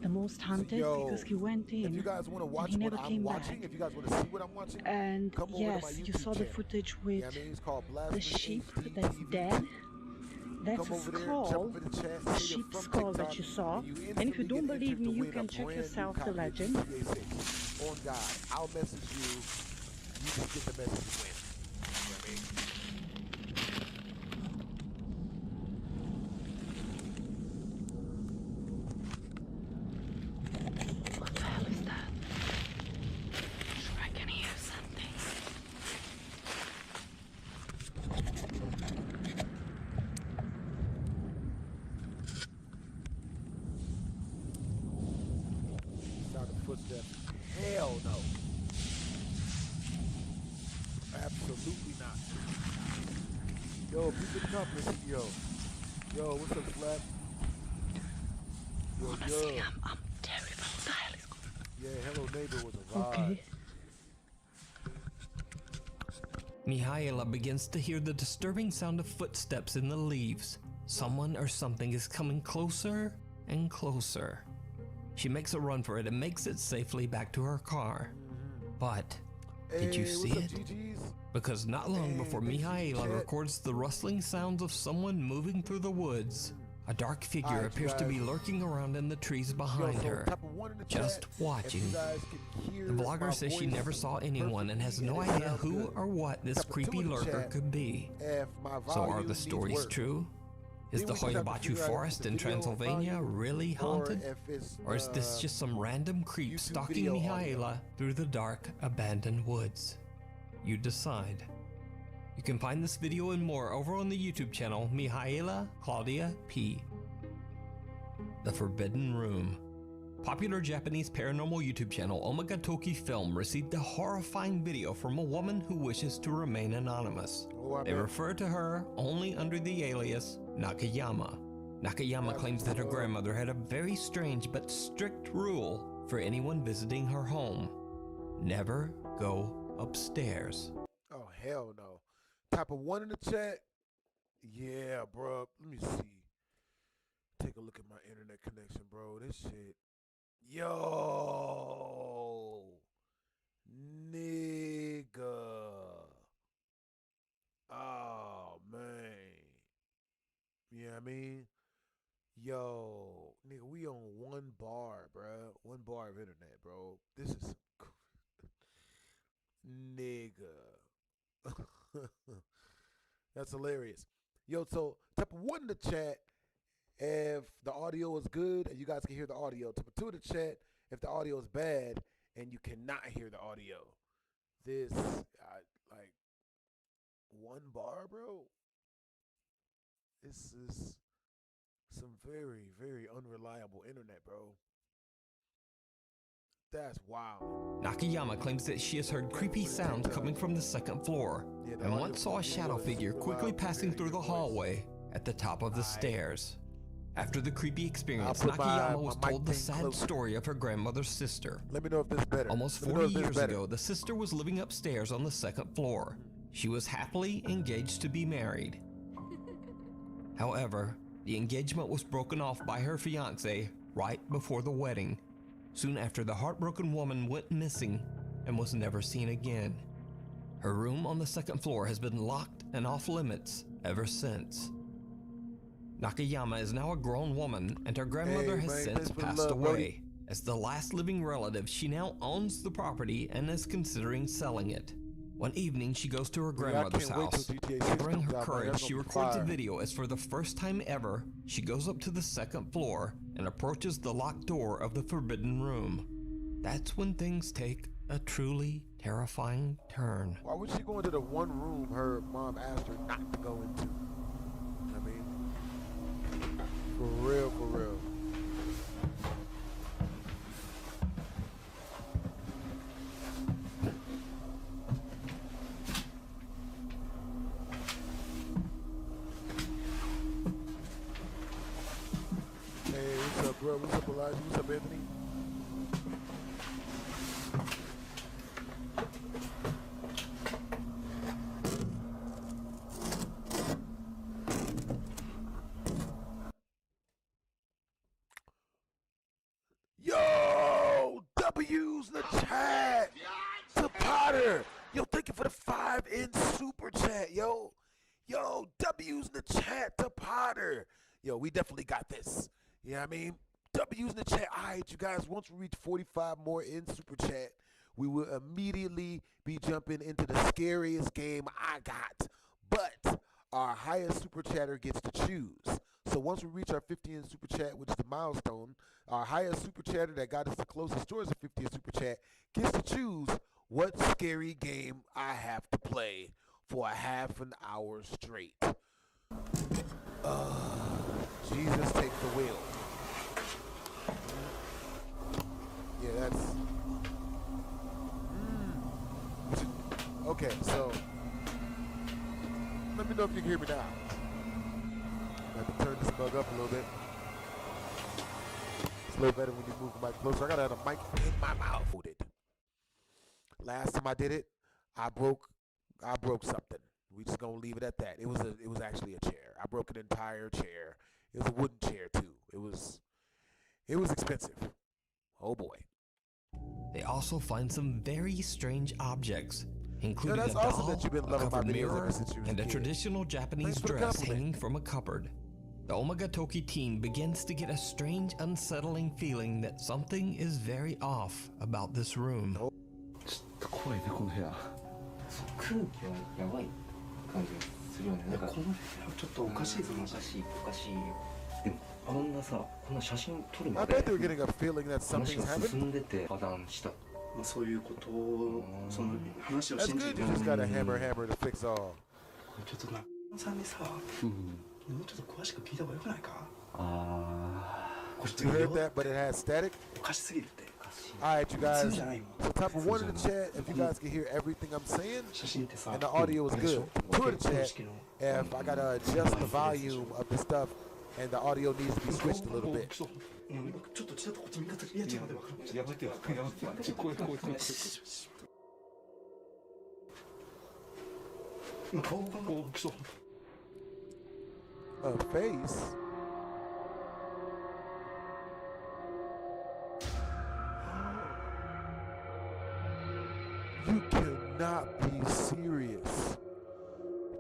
the most haunted, Yo, because he went If in you guys want to watch and he what never I'm came watching, back. if you guys want to see what I'm watching, And come over to my yes, you YouTube saw the channel. footage Yeah, with I mean, it's called the Blasphemy sheep HD that's TV. dead. That's Come a over there, jump skull, up in the chat, a say you're sheep from skull that TikTok, you saw. and you And if you instantly don't get believe entered me, to you win can a check brand yourself new the copy of legend. GTA 6. On God, I'll message you. You just get the message and win. You know what I mean? What the hell is that? I can hear something. Sound of footsteps. Hell no. Absolutely not. Yo, people come listen, yo. Yo, what's up, Slap? Yo, Honestly, yo. I'm terrible. What the hell is going on? Yeah, Hello Neighbor was a vibe. Okay. Mihaela begins to hear the disturbing sound of footsteps in the leaves. Someone or something is coming closer and closer. She makes a run for it and makes it safely back to her car. But did you Hey, see what's up, it? GGs? Because not long Hey, before thanks, Mihaela chat. records the rustling sounds of someone moving through the woods, a dark figure Alright, you appears to be guys. lurking around in the trees Yo, behind so her. type of one in the Just chat, watching. if you guys can hear The blogger my says she voice never saw anyone and has no perfectly and it idea sounds who good. or what this Type of two creepy in the lurker chat, could be. If my So are volume the needs stories work. true? Is Then the we just have to Hoyabatu figure out if forest it's in the video Transylvania volume really haunted? Or, if it's, Or is this just some random creep YouTube stalking video Mihaela audio. through the dark, abandoned woods? You decide. You can find this video and more over on the YouTube channel Mihaela Claudia P. The Forbidden Room. Popular Japanese paranormal YouTube channel Omagatoki Film received a horrifying video from a woman who wishes to remain anonymous. Oh, I They bet. refer to her only under the alias Nakayama. Nakayama claims that her grandmother had a very strange but strict rule for anyone visiting her home. Never go upstairs. Oh, hell no. Type of one in the chat. Yeah, bro. Let me see. Take a look at my internet connection, bro. This shit Yo, nigga. Oh man. You know what I mean? Yo, nigga, we on one bar, bro. One bar of internet, bro. This is nigga. That's hilarious. Yo, so type of 1 in the chat if the audio is good and you guys can hear the audio. Type of 2 in the chat if the audio is bad and you cannot hear the audio. This, like, one bar, bro. This is some very, very unreliable internet, bro. That's wild. Nakayama claims that she has heard creepy sounds coming from the second floor, and once saw a shadow figure quickly passing through the hallway at the top of the stairs. After the creepy experience, Nakayama was told the sad story of her grandmother's sister. Let me know if this is better. Almost 40 years ago, the sister was living upstairs on the second floor. She was happily engaged to be married. However, the engagement was broken off by her fiancé right before the wedding. Soon after, the heartbroken woman went missing and was never seen again. Her room on the second floor has been locked and off limits ever since. Nakayama is now a grown woman, and her grandmother has since passed away. As the last living relative, she now owns the property and is considering selling it. One evening, she goes to her grandmother's house. During her courage, she records a video as for the first time ever, she goes up to the second floor and approaches the locked door of the forbidden room. That's when things take a truly terrifying turn. Why would she go into the one room her mom asked her not to go into? I mean, for real, for real. Hey, what's up, bro? What's up, Elijah? What's up, Anthony? Yo, W's in the chat to Potter. Yo, thank you for the 5 in super chat, yo. Yo, W's in the chat to Potter. Yo, we definitely got this. You know what I mean? W's in the chat. All right, you guys, once we reach 45 more in super chat, we will immediately be jumping into the scariest game I got. But our highest super chatter gets to choose. So once we reach our 50 in super chat, which is the milestone, our highest super chatter that got us the closest towards the 50 in super chat gets to choose what scary game I have to play for a half an hour straight. Jesus, take the wheel. Yeah, that's... Okay, so... Let me know if you can hear me now. I have to turn this bug up a little bit. It's a little better when you move the mic closer. I gotta have a mic in my mouth. Last time I did it, I broke something. We just gonna leave it at that. It was actually a chair. I broke an entire chair. It was a wooden chair too. It was expensive. Oh boy. They also find some very strange objects, including that's a awesome doll, that you've been a loving my covered videos mirror, ever since you was and a a kid. traditional Japanese Thanks for the dress compliment. hanging from a cupboard. The Omagatoki team begins to get a strange, unsettling feeling that something is very off about this room. 怖いねこの部屋空気はやばい感じがするよね。なんかこの部屋ちょっとおかしいぞ。おかしいよ。でもこんなさ、こんな写真撮るま I で bet they were getting a feeling that 話 something's が happened. 進んでて破談した。まあそういうことをその話を That's 信じ good. て You just got a hammer to fix all. これちょっとなさんにさ、もうちょっと詳しく聞いた方がよくないか？これちょ You っと heard that, but it has static. おかしすぎるって。 All right, you guys. 普通じゃないもん。 So type of 1 in the chat if you guys can hear everything I'm saying 写真ってさ、 and the audio is あれでし good. ょ 2 in the 結婚 chat 式の if I gotta adjust the volume of the stuff and the audio needs to be switched a little bit. ちょっとちょっとこっち見方いや違うで分かる。やめてよやめてよ怖い怖い怖い今顔が大きそう。 A face. You cannot be serious.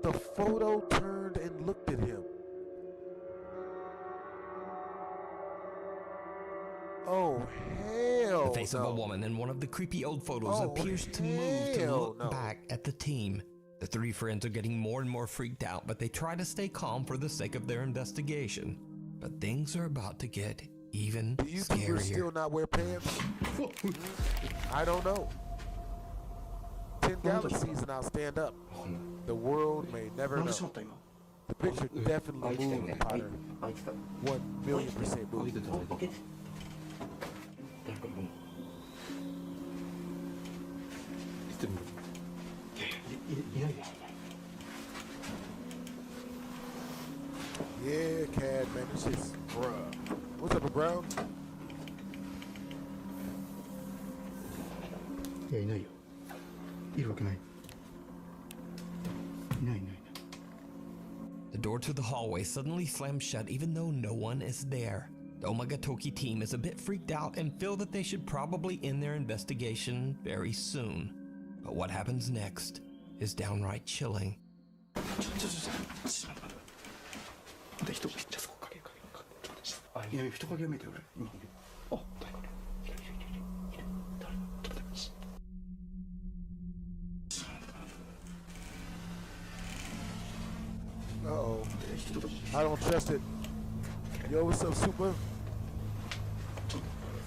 The photo turned and looked at him. Oh, hell The face no. of a woman in one of the creepy old photos Oh, appears to move to hell look no. back at the team. The three friends are getting more and more freaked out, but they try to stay calm for the sake of their investigation. But things are about to get even Do YouTubers scarier. still not wear pants? I don't know. 10 galaxies and I'll stand up. The world may never なん know. でしまった今 The picture definitely moved, Potter. 1 million% 開い moved. てた開いてた誰かいるのいてるいないよ Yeah, Cad, man, this shit's bruh. What's up, Brown? いやいないよいるわけないいないいない The door to the hallway suddenly slams shut even though no one is there. The Omagatoki team is a bit freaked out and feel that they should probably end their investigation very soon. But what happens next is downright chilling. ちょっと待って人じゃあそこ影ちょっと待っていや人影見えて俺今あ誰かいる誰ちょっと待って Uh-oh. I don't trust it. Yo, what's up, Super?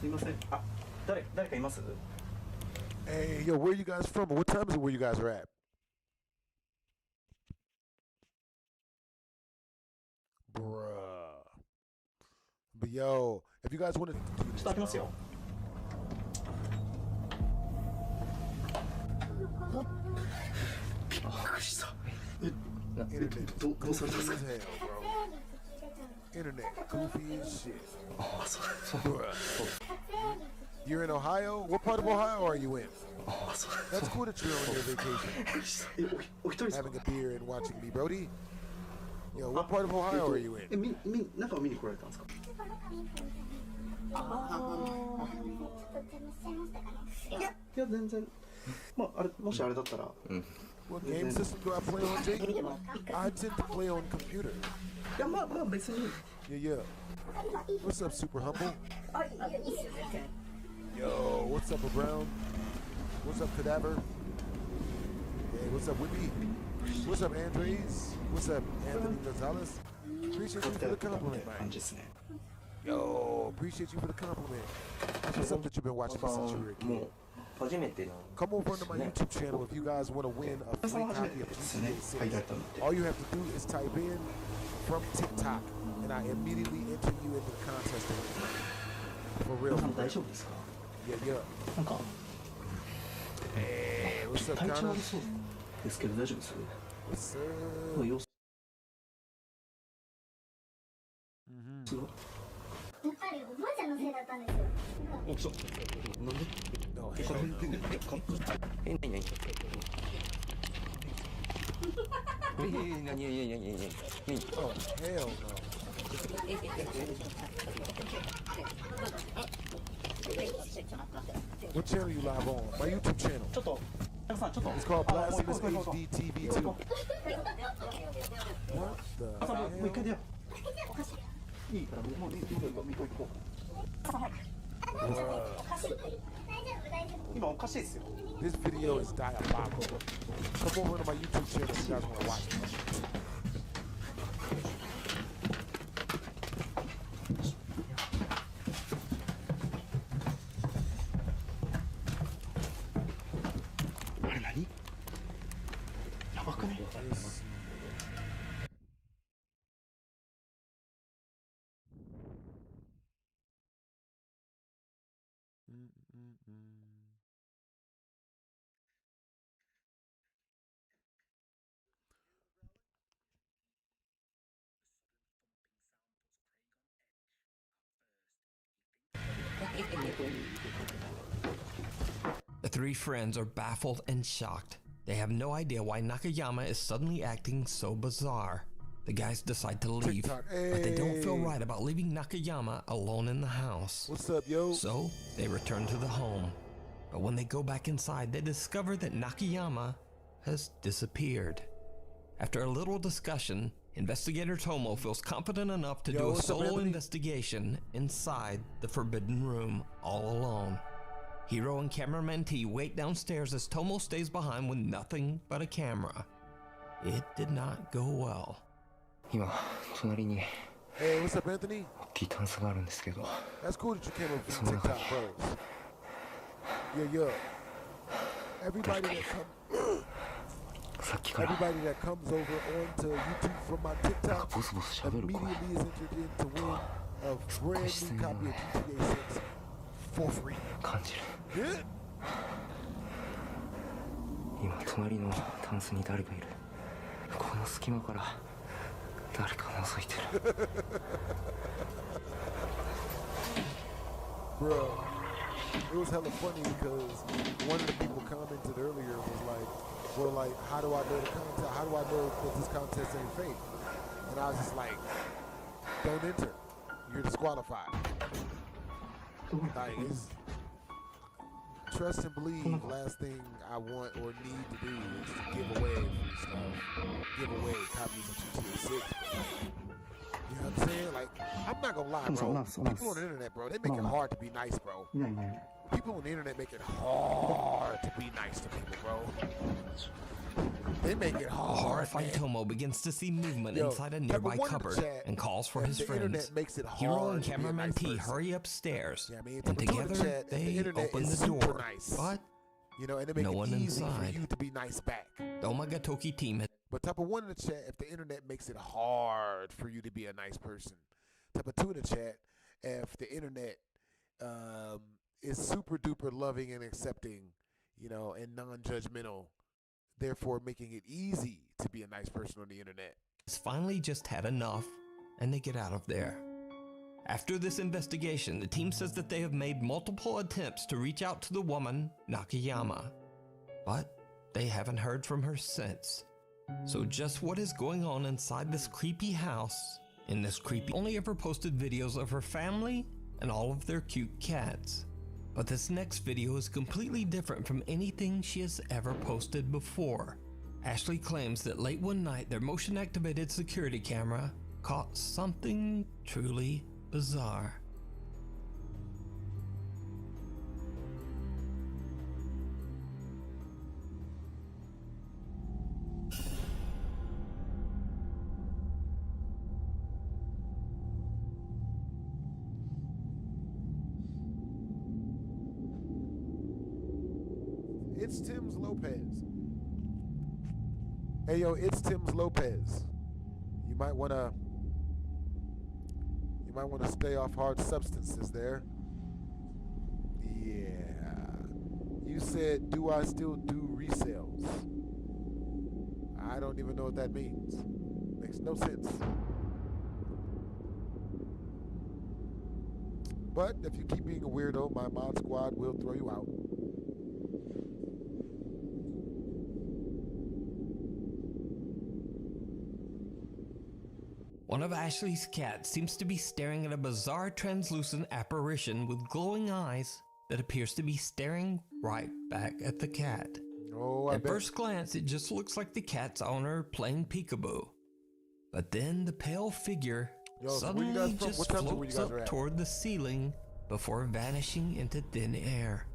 すいませんあ誰かいます Hey, yo, where you guys from? What time is it where you guys are at? Bruh. But yo, if you guys want to do ちょっと開けますよびっくりしたどうされたんですか Hell, bro. Internet goofy as shit. あそう Bruh. You're in Ohio? What part of Ohio are you in? あそう That's cool that you're on your vacation. お一人ですか Having a beer and watching me, Brody. Yo, what part of Ohio are you in? 中を見に来られたんですかいや全然まああれもしあれだったら What game system do I play on, Jake? I tend to play on computer. いやまあ別に Yeah. What's up, Super Humble? Yo, what's up, Brown? What's up, Cadaver? Hey, what's up, Whippy? What's up, Andres? What's up, Anthony Gonzalez? Appreciate you for the compliment, 感 man. じですね Yo, appreciate you for the compliment. What's up that you've been watching me since you were a も kid? う初めて Come over to my YouTube channel if you guys want to win a free copy of ですね GTA 入られ 6. たので All you have to do is type in from TikTok, and I immediately enter you into the contest. For real. 皆さん大丈夫ですか Yeah, yeah. なんか Hey, what's up, 体調 Connor? 悪そうですけど大丈夫です What's もう up? 様子がやっぱりおばあちゃんのせいだったんですよ。おそうなんで No, hell no. 何 Oh, hell no. What channel you live on? My YouTube channel. ちょっと皆さんちょっと It's called あもう行こ Blasphemous う行こう行こう HD TV2. What the あさもう一 hell? 回出よういいからもう行こう今おかしいですよ This video is diabolical. Come over to my YouTube channel if you guys want to watch it. あれ何やばくね This- The three friends are baffled and shocked. They have no idea why Nakayama is suddenly acting so bizarre. The guys decide to leave, TikTok. but they don't feel Hey. right about leaving Nakayama alone in the house. What's up, yo? So they return to the home. But when they go back inside, they discover that Nakayama has disappeared. After a little discussion, Investigator Tomo feels confident enough to do a what's up, solo Anthony? investigation inside the forbidden room all alone. Hiro and cameraman T wait downstairs as Tomo stays behind with nothing but a camera. It did not go well. 今隣に Hey, what's up, Anthony? 大きいタンスがあるんですけど That's cool that you came over from TikTok, bros. Yeah. Everybody that comes さっきから Everybody that comes over onto YouTube from my TikTok ボソボソ喋る声 immediately is entered in to win a brand new copy of GTA 6 for free. 感じる Yeah. 今隣のタンスに誰かいるこの隙間から誰か覗いてる Bro, it was hella funny because one of the people commented earlier was like, well, like, how do I know the contest? How do I know that this contest ain't fake? And I was just like, don't enter. You're disqualified. Like, it's, trust and believe, last thing I want or need to do is to give away free stuff, give away copies of GTA 6. But like, you know what I'm saying? Like, I'm not gonna lie, bro. People on the internet, bro, they make it hard to be nice, bro. People on the internet make it hard to be nice to people, bro. They make it A hard. horrified Man. Tomo begins to see movement Yo, inside a type of nearby one in the cupboard chat, and calls for if his the friends. internet makes it Hiro hard and to be a cameraman nice T person. hurry upstairs, Yeah, I mean, and type of two in the together chat, if the they internet open is the super door. nice. But You know, and it make no it one easy inside. for you to be nice back. the Omagatoki team has But type of one in the chat, if the internet makes it hard for you to be a nice person. Type of two in the chat, if the internet is super duper loving and accepting, you know, and non-judgmental, therefore making it easy to be a nice person on the internet. finally just had enough, and they get out of there. After this investigation, the team says that they have made multiple attempts to reach out to the woman, Nakayama, but they haven't heard from her since. So just what is going on inside this creepy house? In this creepy, only ever posted videos of her family and all of their cute cats. But this next video is completely different from anything she has ever posted before. Ashley claims that late one night their motion-activated security camera caught something truly bizarre. It's Tim's Lopez. Hey yo, it's Tim's Lopez. You might wanna stay off hard substances there. Yeah. You said, do I still do resales? I don't even know what that means. Makes no sense. But if you keep being a weirdo, my mod squad will throw you out. One of Ashley's cats seems to be staring at a bizarre translucent apparition with glowing eyes that appears to be staring right back at the cat. Oh, At first glance, it just looks like the cat's owner playing peekaboo. But then the pale figure So where you guys suddenly from? just What country where you floats guys up are at? toward the ceiling before vanishing into thin air.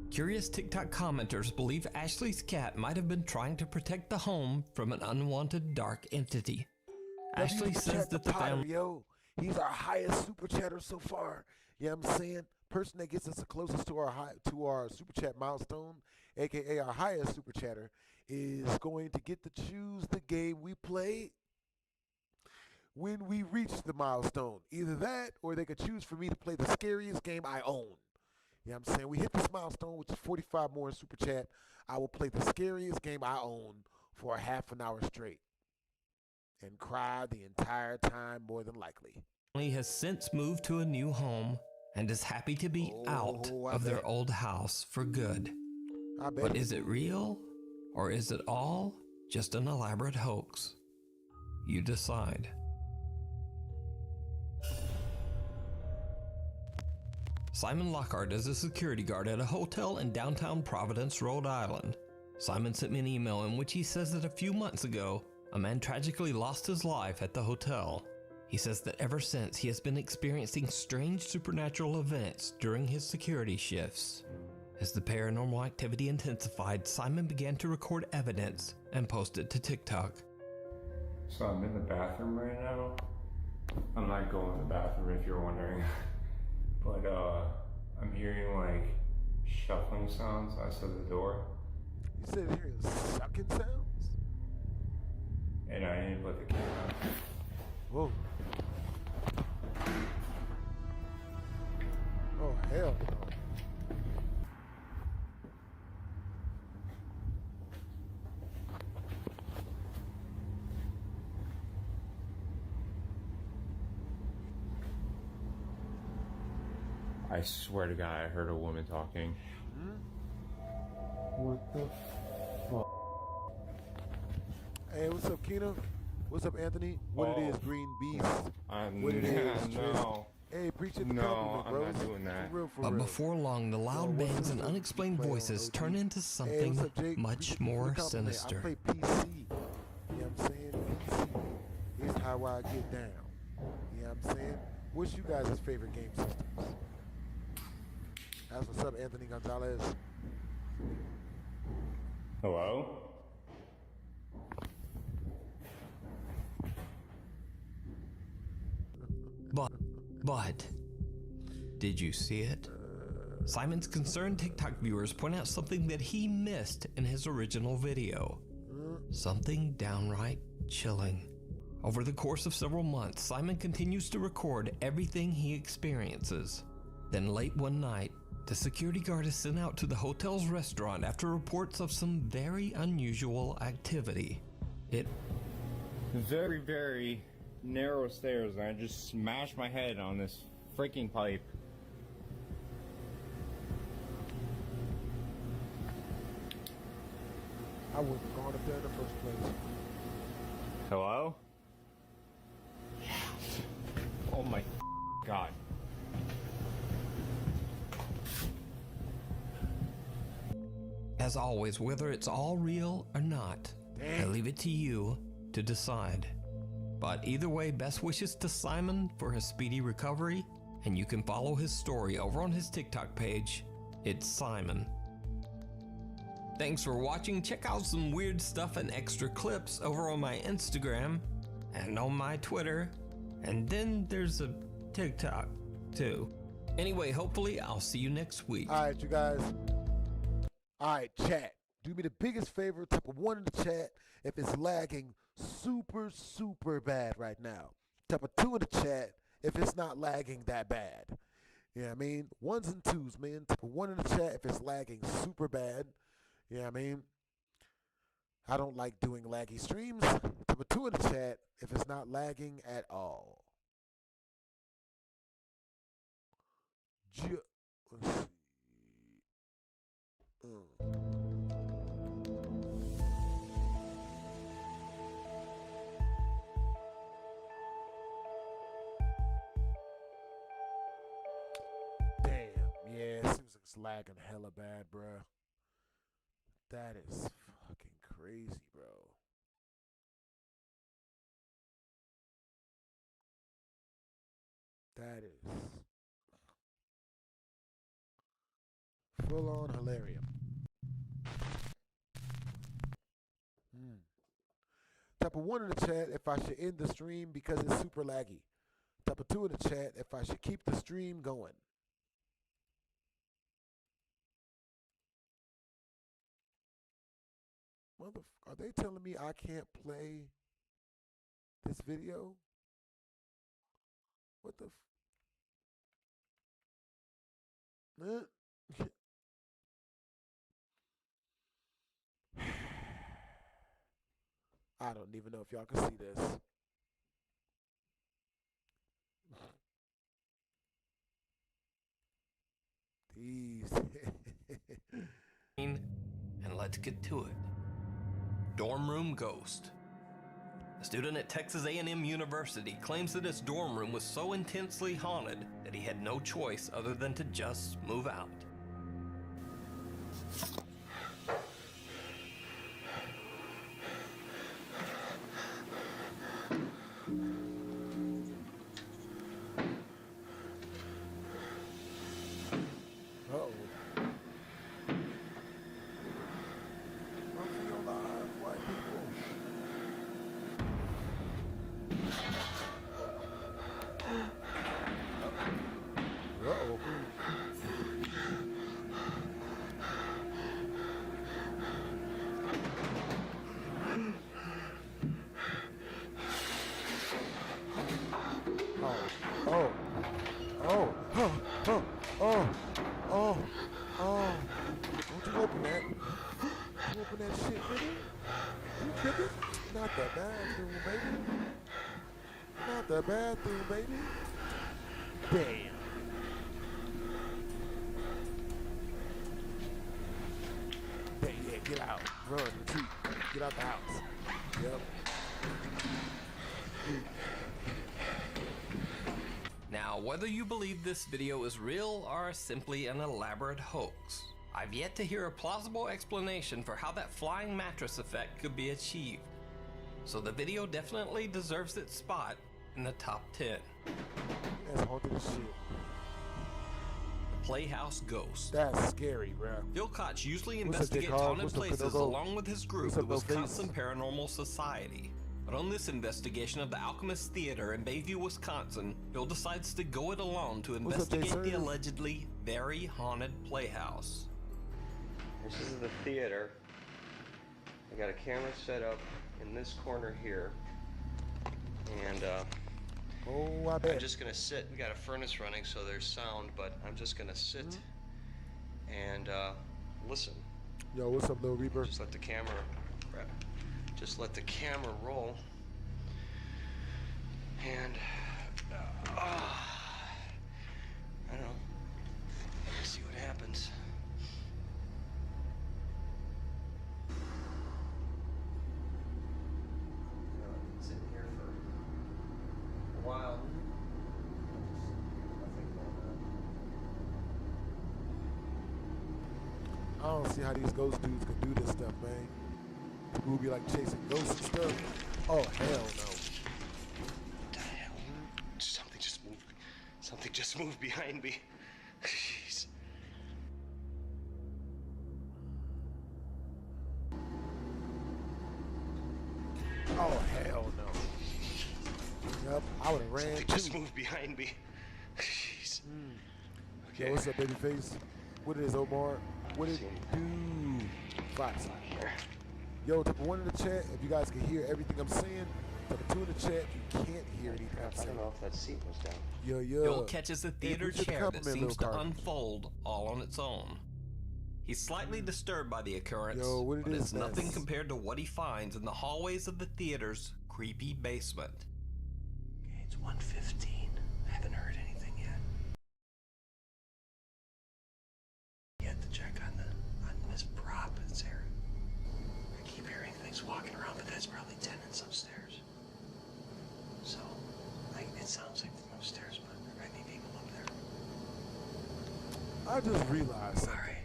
Curious TikTok commenters believe Ashley's cat might have been trying to protect the home from an unwanted dark entity. Ashley says that the family... Yo, he's our highest super chatter so far. You know what I'm saying? Person that gets us the closest to our super chat milestone, aka our highest super chatter, is going to get to choose the game we play when we reach the milestone. Either that, or they could choose for me to play the scariest game I own. You know what I'm saying? We hit this milestone, which is 45 more in super chat. I will play the scariest game I own for a half an hour straight and cry the entire time, more than likely. Family has since moved to a new home and is happy to be out of their old house for good. But is it real, or is it all just an elaborate hoax? You decide. Simon Lockhart is a security guard at a hotel in downtown Providence, Rhode Island. Simon sent me an email in which he says that a few months ago, a man tragically lost his life at the hotel. He says that ever since, he has been experiencing strange supernatural events during his security shifts. As the paranormal activity intensified, Simon began to record evidence and post it to TikTok. So I'm in the bathroom right now. I'm not going to the bathroom if you're wondering. But I'm hearing like shuffling sounds outside the door. You said you're hearing sucking sounds? And I didn't put the camera on. Whoa. Oh, hell no. I swear to God, I heard a woman talking. What the fuck? Hey, what's up, Keno? What's up, Anthony? What it is, Green Beast? What it is, no. Hey, appreciate the No, compliment, I'm bro. not doing that. For real, for But real. before long, the loud what's bangs up, and unexplained play on voices OG? turn into Hey, something what's up, Jake? much Appreciate the more compliment. sinister. I play PC. You know what I'm saying? PC is how I get down. You know what I'm saying? What's you guys' favorite game systems? That's what's up, Anthony Gonzalez. Hello? But, did you see it? Simon's concerned TikTok viewers point out something that he missed in his original video. Something downright chilling. Over the course of several months, Simon continues to record everything he experiences. Then late one night, the security guard is sent out to the hotel's restaurant after reports of some very unusual activity. It Very, very narrow stairs, and I just smashed my head on this freaking pipe. I wouldn't have gone up there in the first place. Hello? Oh my God. As always, whether it's all real or not, I leave it to you to decide. But either way, best wishes to Simon for his speedy recovery, and you can follow his story over on his TikTok page. It's Simon. Thanks for watching. Check out some weird stuff and extra clips over on my Instagram and on my Twitter. And then there's a TikTok too. Anyway, hopefully I'll see you next week. All right, you guys. All right, chat. Do me the biggest favor. Type a 1 in the chat if it's lagging super, super bad right now. Type a 2 in the chat if it's not lagging that bad. You know what I mean? 1s and 2s, man. Type a 1 in the chat if it's lagging super bad. You know what I mean? I don't like doing laggy streams. Type a 2 in the chat if it's not lagging at all. Let's see. Damn, yeah, it seems like it's lagging hella bad, bruh. That is fucking crazy, bro. That is full on hilarious. Type a 1 in the chat if I should end the stream because it's super laggy. Type a 2 in the chat if I should keep the stream going. Are they telling me I can't play this video? What the I don't even know if y'all can see this. These. And let's get to it. Dorm room ghost. A student at Texas A&M University claims that his dorm room was so intensely haunted that he had no choice other than to just move out. Don't you open that. You open that shit, nigga. You tripping? Not the bathroom, baby. Not the bathroom, baby. Damn. Yeah, get out. Run, retreat. Get out the house. Yep. Now, whether you believe this video is real or simply an elaborate hoax, I've yet to hear a plausible explanation for how that flying mattress effect could be achieved. So the video definitely deserves its spot in the top 10. That's haunted as shit. Playhouse Ghost. That's scary, bro. Phil Koch usually investigates haunted places along with his group, the Wisconsin Paranormal Society. But on this investigation of the Alchemist Theater in Bayview, Wisconsin, Phil decides to go it alone to investigate the allegedly very haunted playhouse. This is the theater. I got a camera set up in this corner here. And oh, I bet. I'm just gonna sit. We got a furnace running, so there's sound, but I'm just gonna sit and listen. Yo, what's up, Lil Reaper? Just let the camera roll. And I don't know. Let's see what happens. Sitting here for a while. I don't see how these ghost dudes can do this stuff, man. People will be like chasing ghosts and stuff. Oh, hell no. What the hell? Something just moved behind me. Jeez. Oh, hell no. Yep, I would have ran Something too. just moved behind me. Jeez. Okay. Yo, what's up, babyface? What it is, Omar? What it do? Fox. Yo, type 1 in the chat if you guys can hear everything I'm saying. Type 2 in the chat if you can't hear anything I'm saying. I don't know if that seat was down. Yo. Phil catches a theater chair that seems to unfold all on its own. He's slightly disturbed by the occurrence, but it's nothing compared to what he finds in the hallways of the theater's creepy basement. Okay, it's 1:15. I haven't heard anything yet. Yet to check on this prop that's there. I keep hearing things walking around, but that's probably tenants upstairs. So, it sounds like from upstairs, but there might be people up there. I just realized something. All right.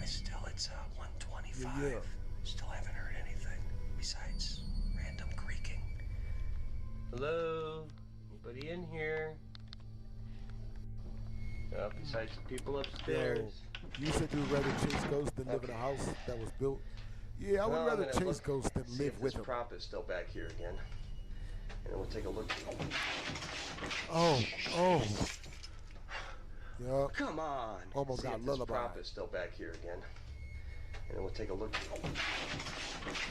It's 1:25. Yeah. Still haven't heard anything besides random creaking. Hello? Anybody in here? Besides the people upstairs. Yo, you said you would rather chase ghosts than live in a house that was built. Yeah, I would rather chase ghosts than live with them. This prop is still back here again. And then we'll take a look. Oh. Yup. Come on. Almost got lullaby. This prop is still back here again. And then we'll take a look.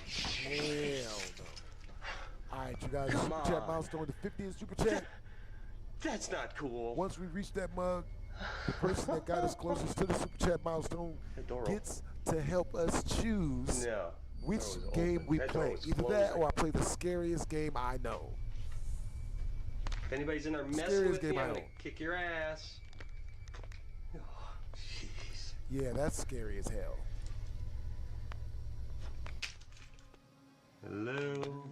Hell no. Alright, you guys, Come super chat on. milestone, the 50th super chat. That's not cool. Once we reach that mug, the person that got us closest to the super chat milestone gets to help us choose which game we play. Either that or I play the scariest game I know. If anybody's in there messing with me, I'm gonna kick your ass. Oh, jeez. Yeah, that's scary as hell. Hello.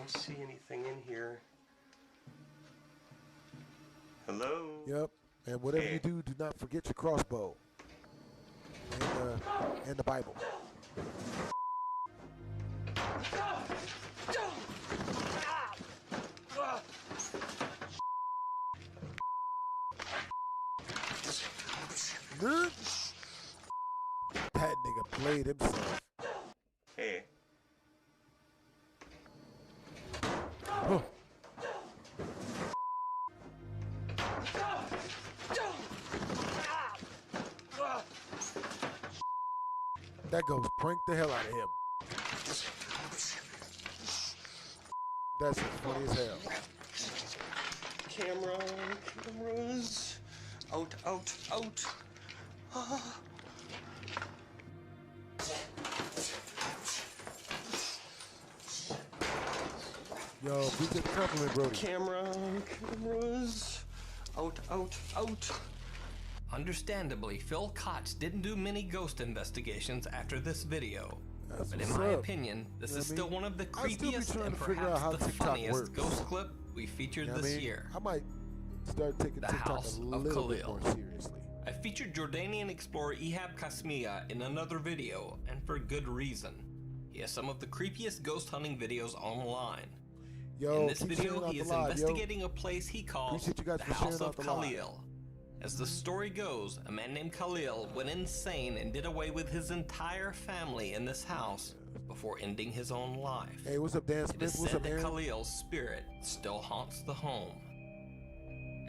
don't see anything in here. Hello? Yep. And whatever you do, do not forget your crossbow. And the Bible. That nigga played himself. Hey. Huh. That goes prank the hell out of him. That's funny as hell. Cameras. Out. Ah. Yo, we get the compliment, Brody. Cameras. Out. Understandably, Phil Kotz didn't do many ghost investigations after this video. That's But in what's my up. opinion, this You know is what I still mean? one of the I'll still be creepiest trying and to figure out how perhaps the TikTok funniest works. ghost clip we featured You know what I this mean? year. I might start taking The TikTok House a of little bit Khalil. more seriously. I featured Jordanian explorer Ehab Kasmia in another video, and for good reason. He has some of the creepiest ghost hunting videos online. Yo, In this keep video, sharing out he the is live, investigating a place he calls Appreciate you guys the for sharing House out of the live. Khalil. As the story goes, a man named Khalil went insane and did away with his entire family in this house before ending his own life. Hey, what's up, Dan It Smith? is What's said up, that Aaron? Khalil's spirit still haunts the home.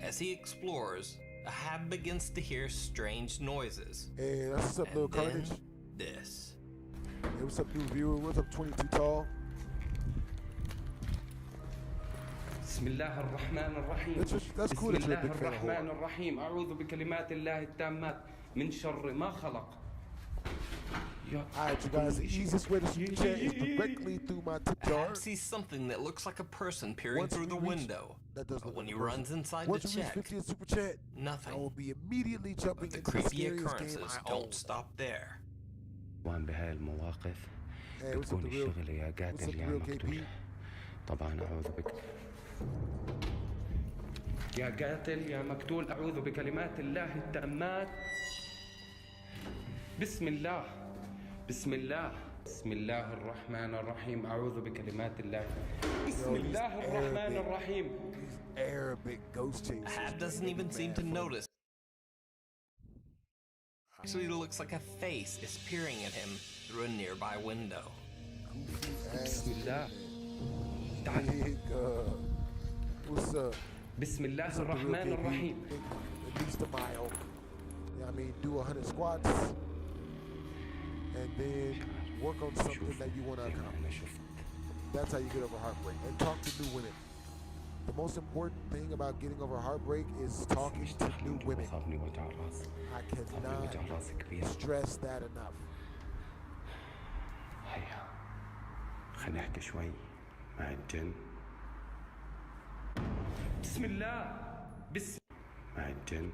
As he explores, Ahab begins to hear strange noises. Hey, that's what's up, And little then Carnage. this. Hey, what's up, new viewer? What's up, 22 tall? بسم الله الرحمن الرحيم That's cool بسم that you're a الله big fan of الرحمن horror. الرحيم أعوذ بكلمات الله التامات من شر ما خلق. Alright, you guys, the easiest way to super chat is directly through my tip jar. Ahab sees something that looks like a person peering Once through we the reach- window. That does But look when like he a person. runs inside Once to we reach check, 50 in super chat, nothing. I will be immediately jumping The into the creepy scariest game occurrences I own. don't stop there. وان بهاي المواقف Hey, what's up, بتكون the real? الشغل يا What's up, قاتل the يا real مقتول. KP? طبعا أعوذ بك يا قاتل يا مقتول أعوذ بكلمات الله التامات. بسم الله بسم الله الرحمن الرحيم أعوذ بكلمات الله. بسم الله الرحمن الرحيم. Arabic ghost chasers. Ahab doesn't even seem to notice. Actually, it looks like a face is peering at him through a nearby window. بسم الله What's up? بسم الله What's up, the real الرحمن KP? الرحيم. At least a mile. You know what I mean? Do 100 squats. And then work on something that you want to accomplish. That's how you get over heartbreak. And talk to new women. The most important thing about getting over heartbreak is talking to new women. I cannot stress that enough. هيا خلينا نحكي شوي مع الجن. بسم الله مع الجن.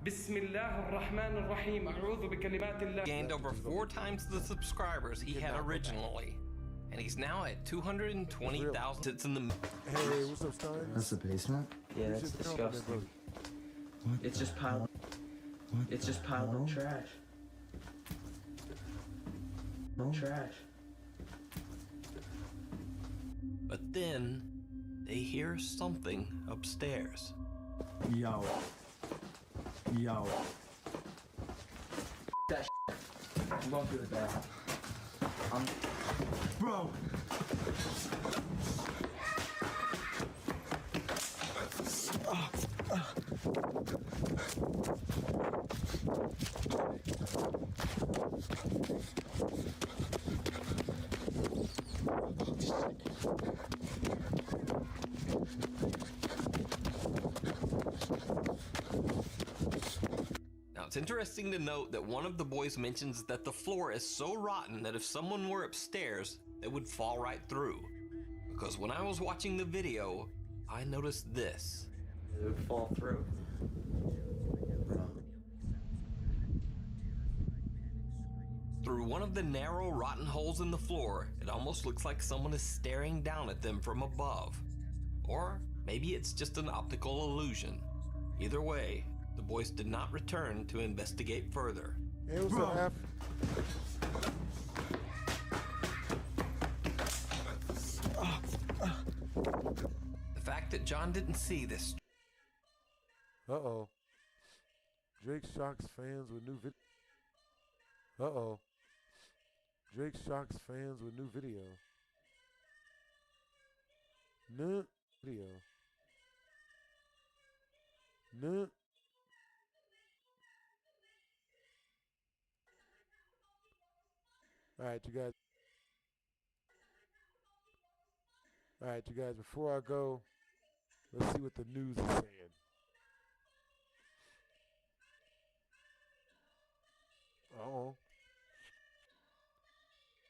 بسم الله الرحمن الرحيم أعوذ بكلمات الله. Gained over 4 times the subscribers he had originally. And he's now at 220,000. It's in the. Hey, what's up, Stein? That's the basement? Yeah, that's disgusting. It's just piled. It's just piled up trash. Trash. But then they hear something upstairs. Yo. That I'm going through the bathroom. Bro. Now, it's interesting to note that one of the boys mentions that the floor is so rotten that if someone were upstairs, they would fall right through. Because when I was watching the video, I noticed this. It would fall through. Through one of the narrow, rotten holes in the floor, it almost looks like someone is staring down at them from above. Or maybe it's just an optical illusion. Either way, the boys did not return to investigate further. Hey, what's up, F? The fact that John didn't see this. Uh-oh. Drake shocks fans with new video. Uh-oh. Drake shocks fans with new video. Nuh. Video. Nuh. Alright, you guys. Alright, you guys, before I go, let's see what the news is saying. Uh-oh.